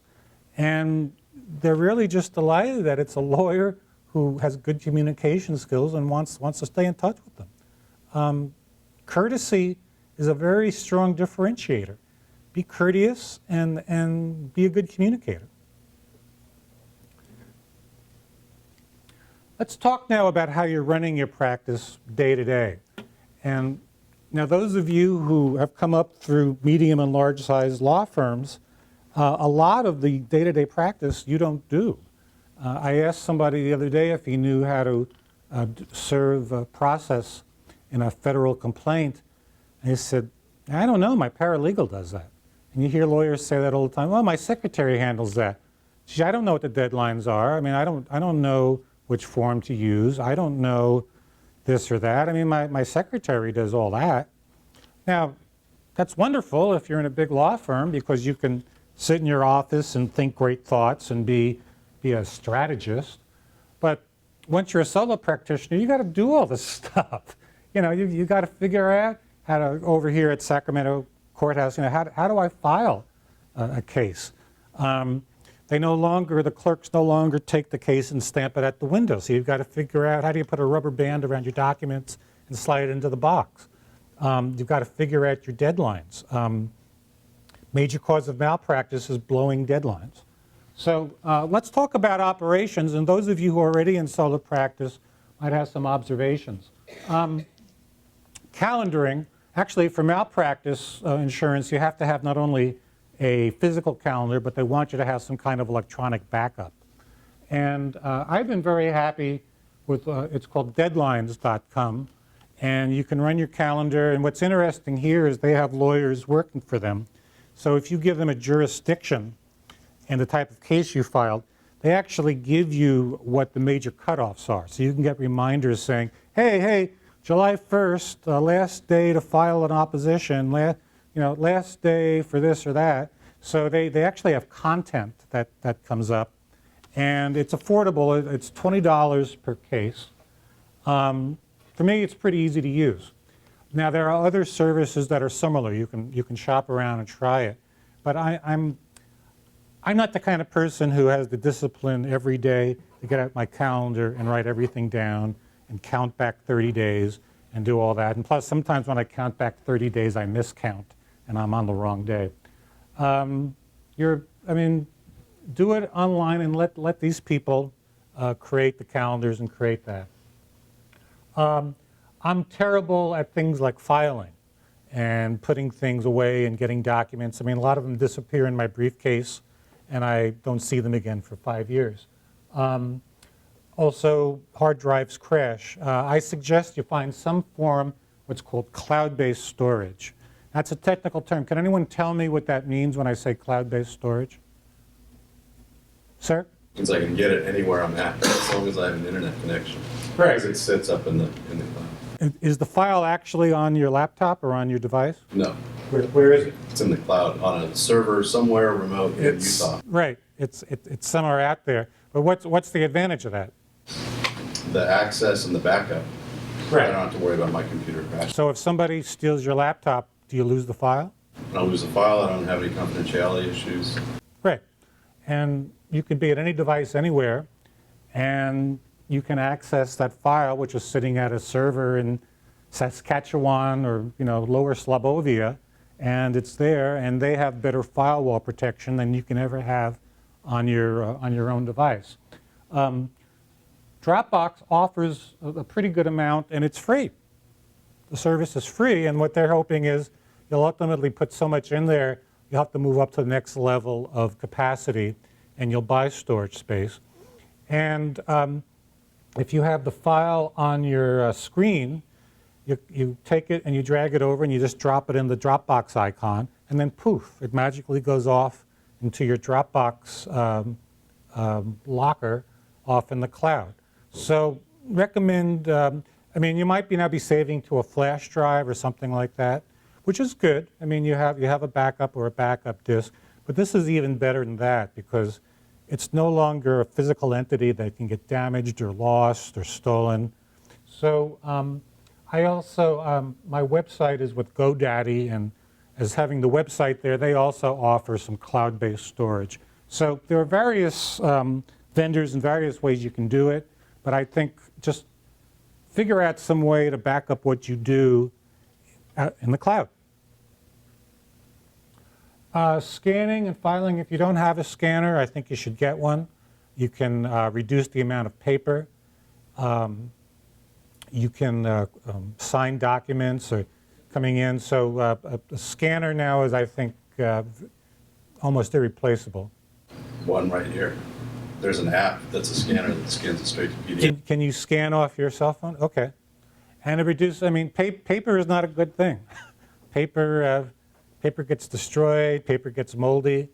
And they're really just delighted that it's a lawyer who has good communication skills and wants to stay in touch with them. Courtesy is a very strong differentiator. Be courteous and be a good communicator. Let's talk now about how you're running your practice day to day. And now those of you who have come up through medium and large size law firms, a lot of the day-to-day practice you don't do. I asked somebody the other day if he knew how to serve a process in a federal complaint. And he said, I don't know, my paralegal does that. And you hear lawyers say that all the time. Well, my secretary handles that. Gee, I don't know what the deadlines are. I mean, I don't know which form to use. I don't know this or that. I mean, my secretary does all that. Now, that's wonderful if you're in a big law firm, because you can sit in your office and think great thoughts and be a strategist. But once you're a solo practitioner, you got to do all this stuff. You know, you got to figure out how to, over here at Sacramento Courthouse, you know, how do I file a case? The clerks no longer take the case and stamp it at the window. So you've got to figure out, how do you put a rubber band around your documents and slide it into the box? You've got to figure out your deadlines. Major cause of malpractice is blowing deadlines. So let's talk about operations, and those of you who are already in solo practice might have some observations. Calendaring, actually for malpractice insurance, you have to have not only a physical calendar, but they want you to have some kind of electronic backup. And I've been very happy with, it's called deadlines.com, and you can run your calendar, and what's interesting here is they have lawyers working for them. So if you give them a jurisdiction and the type of case you filed, they actually give you what the major cutoffs are. So you can get reminders saying, hey, July 1st, last day to file an opposition, last day for this or that. So they actually have content that comes up, and it's affordable. It's $20 per case. For me, it's pretty easy to use. Now, there are other services that are similar. You can shop around and try it. But I'm not the kind of person who has the discipline every day to get out my calendar and write everything down and count back 30 days and do all that. And plus, sometimes when I count back 30 days, I miscount and I'm on the wrong day. Do it online and let these people create the calendars and create that. I'm terrible at things like filing and putting things away and getting documents. I mean, a lot of them disappear in my briefcase and I don't see them again for 5 years. Also, hard drives crash. I suggest you find some form, what's called cloud-based storage. That's a technical term. Can anyone tell me what that means when I say cloud-based storage? Sir? Means I can get it anywhere I'm at, as long as I have an internet connection. Right. Because it sits up in the cloud. Is the file actually on your laptop or on your device? No, Where is it? it's in the cloud on a server somewhere remote in Utah. Right. It's somewhere out there. But what's the advantage of that? The access and the backup. Right. I don't have to worry about my computer crashing. So if somebody steals your laptop, do you lose the file? I don't lose the file. I don't have any confidentiality issues. Right. And you can be at any device anywhere, and you can access that file, which is sitting at a server in Saskatchewan or Lower Slobovia, and it's there, and they have better firewall protection than you can ever have on your own device. Dropbox offers a pretty good amount, and it's free. The service is free, and what they're hoping is you'll ultimately put so much in there, you'll have to move up to the next level of capacity, and you'll buy storage space. And if you have the file on your screen, you take it and you drag it over and you just drop it in the Dropbox icon, and then poof, it magically goes off into your Dropbox locker off in the cloud. So recommend, I mean, you might now be saving to a flash drive or something like that, which is good. I mean, you have a backup or a backup disk, but this is even better than that because it's no longer a physical entity that can get damaged or lost or stolen. So I also, my website is with GoDaddy, and as having the website there, they also offer some cloud-based storage. So there are various vendors and various ways you can do it, but I think just figure out some way to back up what you do in the cloud. Scanning and filing, if you don't have a scanner, I think you should get one. You can reduce the amount of paper. You can sign documents or coming in. So a scanner now is, I think, almost irreplaceable. One right here. There's an app that's a scanner that scans it straight to PDF. Can you scan off your cell phone? Okay. And it reduces, I mean, paper is not a good thing. Paper gets destroyed, paper gets moldy,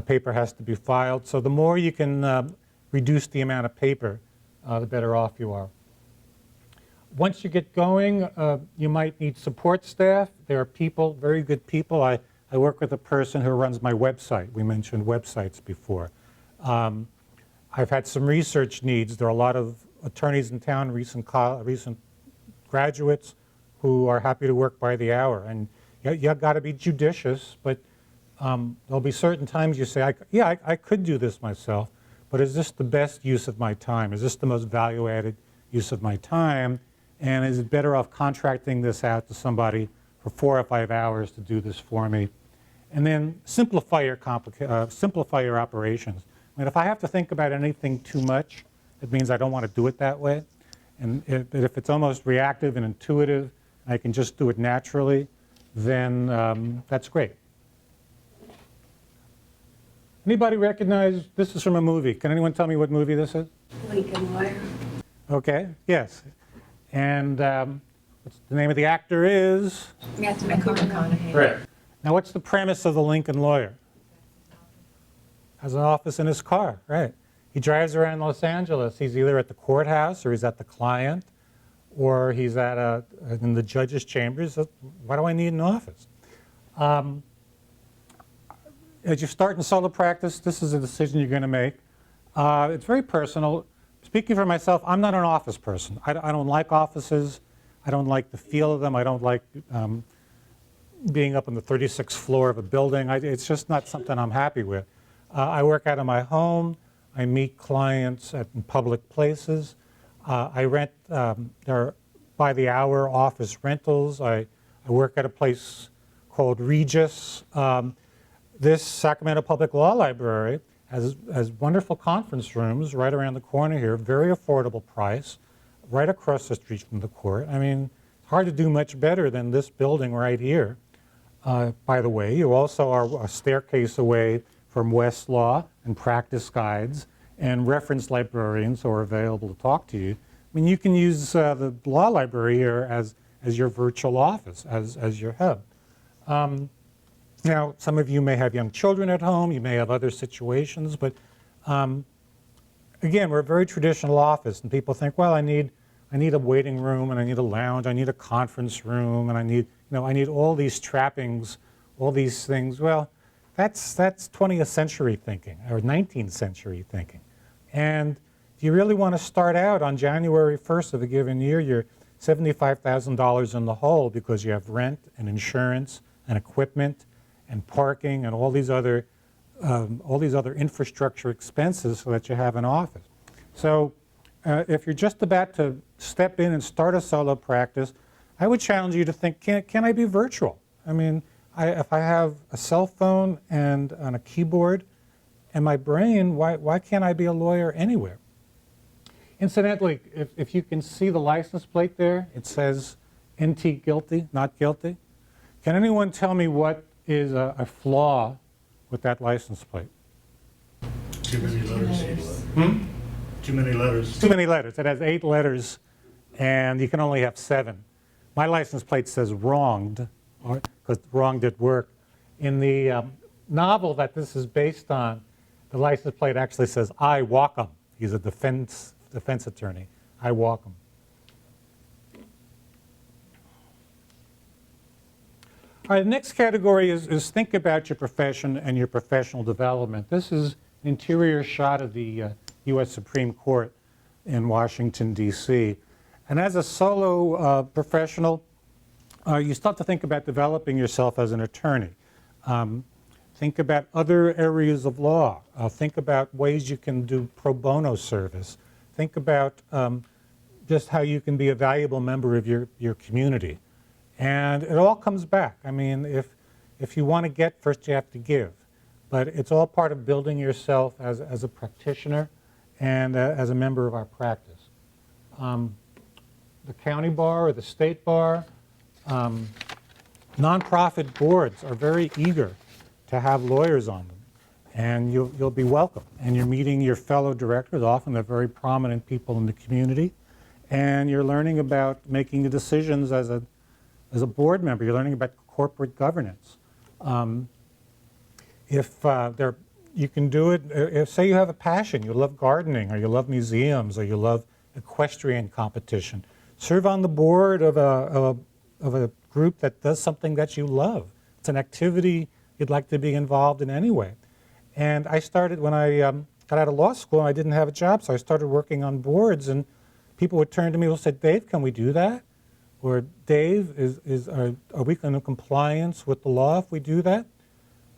paper has to be filed. So the more you can reduce the amount of paper, the better off you are. Once you get going, you might need support staff. There are people, very good people. I work with a person who runs my website. We mentioned websites before. I've had some research needs. There are a lot of attorneys in town, recent graduates, who are happy to work by the hour. And you've got to be judicious, but there'll be certain times you say, I could do this myself, but is this the best use of my time? Is this the most value-added use of my time? And is it better off contracting this out to somebody for 4 or 5 hours to do this for me? And then simplify your operations. I mean, if I have to think about anything too much, it means I don't want to do it that way. And if it's almost reactive and intuitive, I can just do it naturally, then that's great. Anybody recognize, this is from a movie. Can anyone tell me what movie this is? Lincoln Lawyer. Okay, yes. And what's the name of the actor is? Matthew McConaughey. Right. Now, what's the premise of the Lincoln Lawyer? Has an office in his car, right? He drives around Los Angeles. He's either at the courthouse or he's at the client or he's at in the judge's chambers. Why do I need an office? As you start in solo practice, this is a decision you're going to make. It's very personal. Speaking for myself, I'm not an office person. I don't like offices. I don't like the feel of them. I don't like being up on the 36th floor of a building. It's just not something I'm happy with. I work out of my home. I meet clients in public places. I rent, there are by the hour office rentals. I work at a place called Regis. This Sacramento Public Law Library has wonderful conference rooms right around the corner here, very affordable price, right across the street from the court. I mean, it's hard to do much better than this building right here. By the way, you also are a staircase away from Westlaw and practice guides and reference librarians who are available to talk to you. I mean, you can use the law library here as your virtual office, as your hub. Now, some of you may have young children at home, you may have other situations, but again, we're a very traditional office, and people think, well, I need a waiting room, and I need a lounge, I need a conference room, and I need all these trappings, all these things. Well, that's 20th century thinking, or 19th century thinking. And do you really want to start out on January 1st of a given year, you're $75,000 in the hole because you have rent and insurance and equipment and parking and all these other infrastructure expenses so that you have an office. So if you're just about to step in and start a solo practice, I would challenge you to think, can I be virtual? I mean, if I have a cell phone and on a keyboard and my brain, why can't I be a lawyer anywhere? Incidentally, if you can see the license plate there, it says NT guilty, not guilty. Can anyone tell me what is a flaw with that license plate? Too many letters. Too many letters. Too many letters. It has 8 letters, and you can only have 7. My license plate says wronged, because wronged at work. In the novel that this is based on, the license plate actually says, I walk 'em. He's a defense attorney. I walk 'em. All right, the next category is think about your profession and your professional development. This is an interior shot of the U.S. Supreme Court in Washington, D.C. And as a solo professional, you start to think about developing yourself as an attorney. Think about other areas of law. Think about ways you can do pro bono service. Think about just how you can be a valuable member of your community. And it all comes back. I mean, if you want to get, first you have to give. But it's all part of building yourself as a practitioner and as a member of our practice. The county bar or the state bar, nonprofit boards are very eager to have lawyers on them. And you'll be welcome. And you're meeting your fellow directors, often they're very prominent people in the community. And you're learning about making the decisions as a board member. You're learning about corporate governance. You can do it, if say you have a passion, you love gardening, or you love museums, or you love equestrian competition, serve on the board of a group that does something that you love. It's an activity you'd like to be involved in anyway. And I started when I got out of law school, and I didn't have a job, so I started working on boards, and people would turn to me and say, Dave, can we do that? Or Dave, are we in compliance with the law if we do that?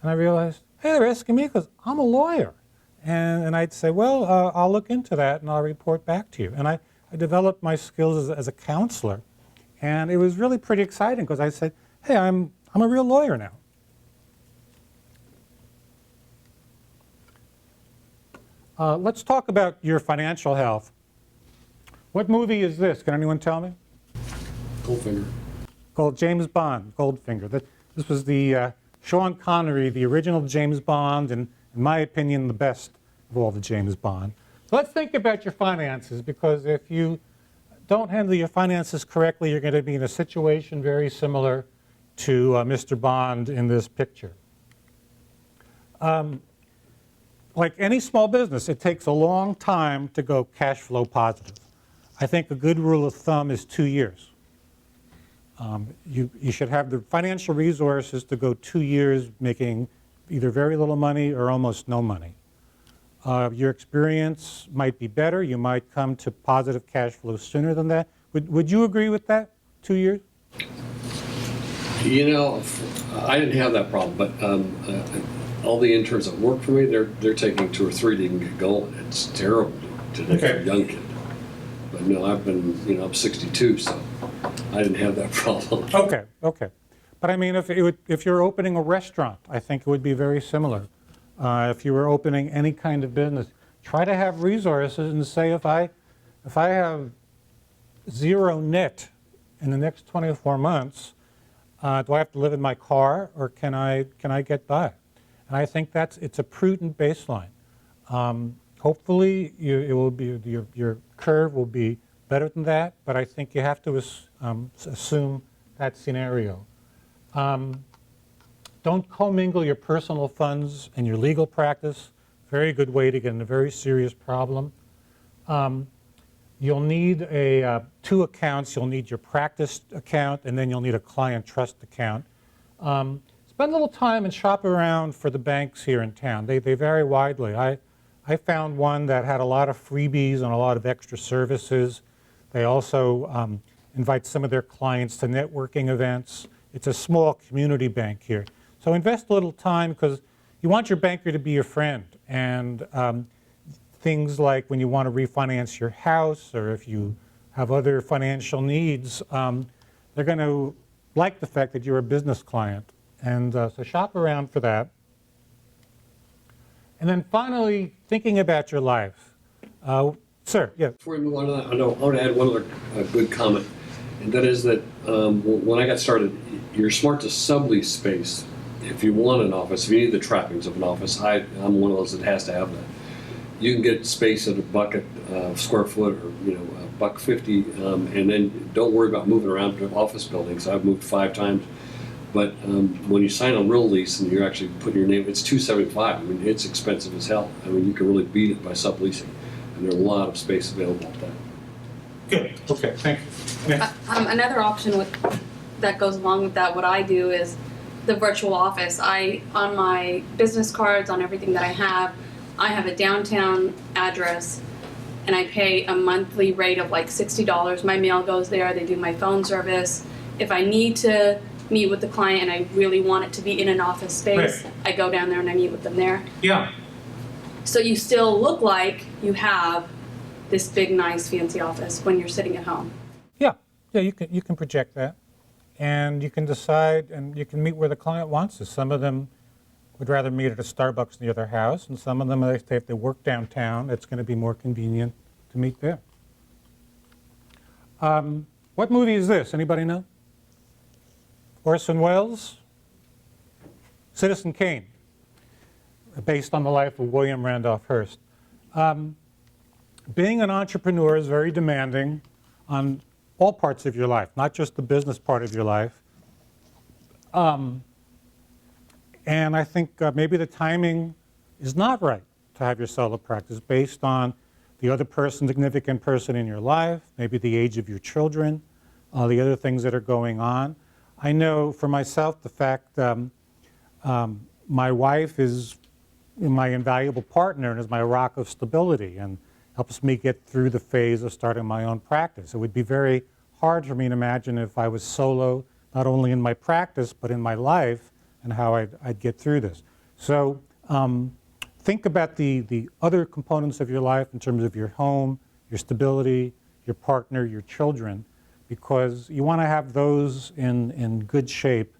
And I realized, hey, they're asking me because I'm a lawyer. And I'd say, well, I'll look into that and I'll report back to you. And I developed my skills as a counselor. And it was really pretty exciting because I said, hey, I'm a real lawyer now. Let's talk about your financial health. What movie is this? Can anyone tell me? Goldfinger. Called James Bond, Goldfinger. This was the Sean Connery, the original James Bond, and in my opinion, the best of all the James Bond. So let's think about your finances, because if you don't handle your finances correctly, you're going to be in a situation very similar to Mr. Bond in this picture. Like any small business, it takes a long time to go cash flow positive. I think a good rule of thumb is 2 years. You should have the financial resources to go 2 years making either very little money or almost no money. Your experience might be better. You might come to positive cash flow sooner than that. Would you agree with that, 2 years? You know, I didn't have that problem, but all the interns that work for me, they're taking 2 or 3 to even get going. It's terrible today for a young kid. But no, I'm 62, so I didn't have that problem. Okay. But I mean, if you're opening a restaurant, I think it would be very similar. If you were opening any kind of business, try to have resources and say, if I have 0 net in the next 24 months, do I have to live in my car, or can I get by? And I think it's a prudent baseline. Hopefully, your curve will be better than that, but I think you have to assume that scenario. Don't commingle your personal funds and your legal practice. Very good way to get in a very serious problem. You'll need 2 accounts. You'll need your practice account, and then you'll need a client trust account. Spend a little time and shop around for the banks here in town. They vary widely. I found one that had a lot of freebies and a lot of extra services. They also invite some of their clients to networking events. It's a small community bank here. So invest a little time, because you want your banker to be your friend. And things like when you want to refinance your house, or if you have other financial needs, they're going to like the fact that you're a business client. And so shop around for that. And then finally, thinking about your life. Sir, yeah. Before we move on to that, I want to add one other good comment, and that is that when I got started, you're smart to sublease space if you want an office, if you need the trappings of an office. I'm one of those that has to have that. you can get space at $1 square foot, or $1.50, and then don't worry about moving around to office buildings. I've moved 5 times, but when you sign a real lease and you're actually putting your name, it's $275. I mean, it's expensive as hell. I mean, you can really beat it by subleasing, and there's a lot of space available at that. Good. Okay. Thank you. Yeah. Another option that goes along with that, what I do is the virtual office. On my business cards, on everything that I have a downtown address, and I pay a monthly rate of like $60. My mail goes there, they do my phone service. If I need to meet with the client and I really want it to be in an office space, Right. I go down there and I meet with them there. Yeah. So you still look like you have this big, nice, fancy office when you're sitting at home. Yeah. You can project that, and you can decide, and you can meet where the client wants us. Some of them would rather meet at a Starbucks near their house, and some of them, if they work downtown, it's going to be more convenient to meet there. What movie is this? Anybody know? Orson Welles? Citizen Kane, based on the life of William Randolph Hearst. Being an entrepreneur is very demanding on all parts of your life, not just the business part of your life. And I think maybe the timing is not right to have your solo practice based on the other person, significant person in your life, maybe the age of your children, the other things that are going on. I know for myself the fact my wife is my invaluable partner and is my rock of stability and helps me get through the phase of starting my own practice. It would be very hard for me to imagine if I was solo, not only in my practice, but in my life, and how I'd get through this. So think about the other components of your life in terms of your home, your stability, your partner, your children, because you want to have those in good shape,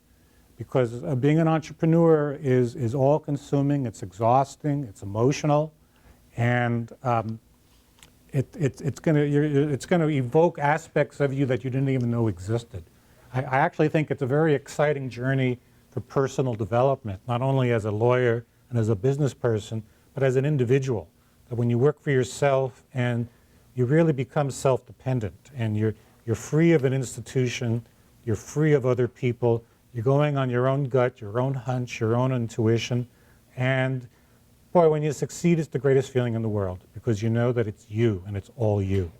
because being an entrepreneur is all-consuming, it's exhausting, it's emotional, and it's going to evoke aspects of you that you didn't even know existed. I actually think it's a very exciting journey for personal development, not only as a lawyer and as a business person, but as an individual. That when you work for yourself and you really become self-dependent, and you're free of an institution, you're free of other people, you're going on your own gut, your own hunch, your own intuition, and boy, when you succeed, it's the greatest feeling in the world, because you know that it's you and it's all you.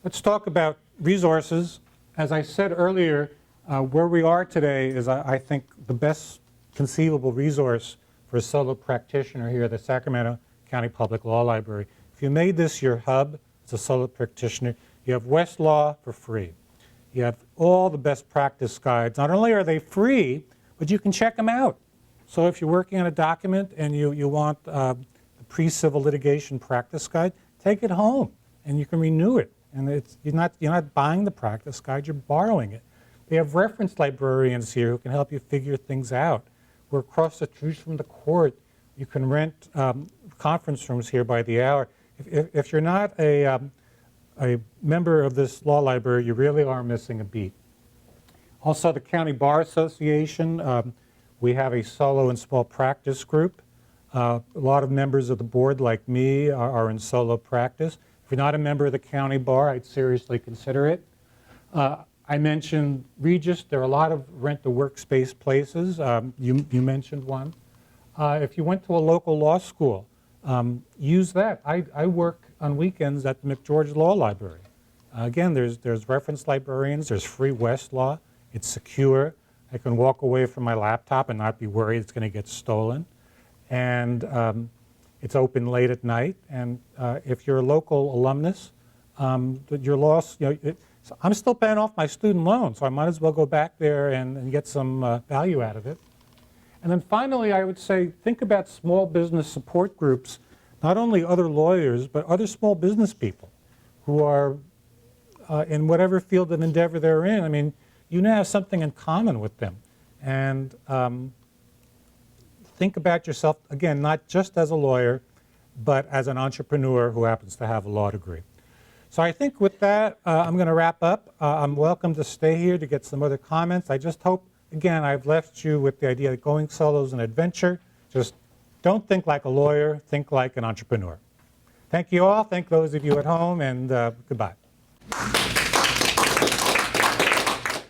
Let's talk about resources. As I said earlier, where we are today is, I think, the best conceivable resource for a solo practitioner here at the Sacramento County Public Law Library. If you made this your hub as a solo practitioner, you have Westlaw for free. You have all the best practice guides. Not only are they free, but you can check them out. So if you're working on a document and you want the pre-civil litigation practice guide, take it home and you can renew it. And you're not buying the practice guide, you're borrowing it. They have reference librarians here who can help you figure things out. We're across the street from the court. You can rent conference rooms here by the hour. If you're not a member of this law library, you really are missing a beat. Also, the County Bar Association, we have a solo and small practice group. A lot of members of the board, like me, are in solo practice. If you're not a member of the county bar, I'd seriously consider it. I mentioned Regis. There are a lot of rent-to-workspace places. You mentioned one. If you went to a local law school, use that. I work on weekends at the McGeorge Law Library. Again, there's reference librarians. There's free Westlaw. It's secure. I can walk away from my laptop and not be worried it's going to get stolen. And it's open late at night. And if you're a local alumnus, your loss, I'm still paying off my student loan, so I might as well go back there and get some value out of it. And then finally, I would say, think about small business support groups, not only other lawyers, but other small business people who are in whatever field of endeavor they're in. I mean, you now have something in common with them. And think about yourself, again, not just as a lawyer, but as an entrepreneur who happens to have a law degree. So I think with that, I'm going to wrap up. I'm welcome to stay here to get some other comments. I just hope, again, I've left you with the idea that going solo is an adventure. Just don't think like a lawyer, think like an entrepreneur. Thank you all. Thank those of you at home, and goodbye.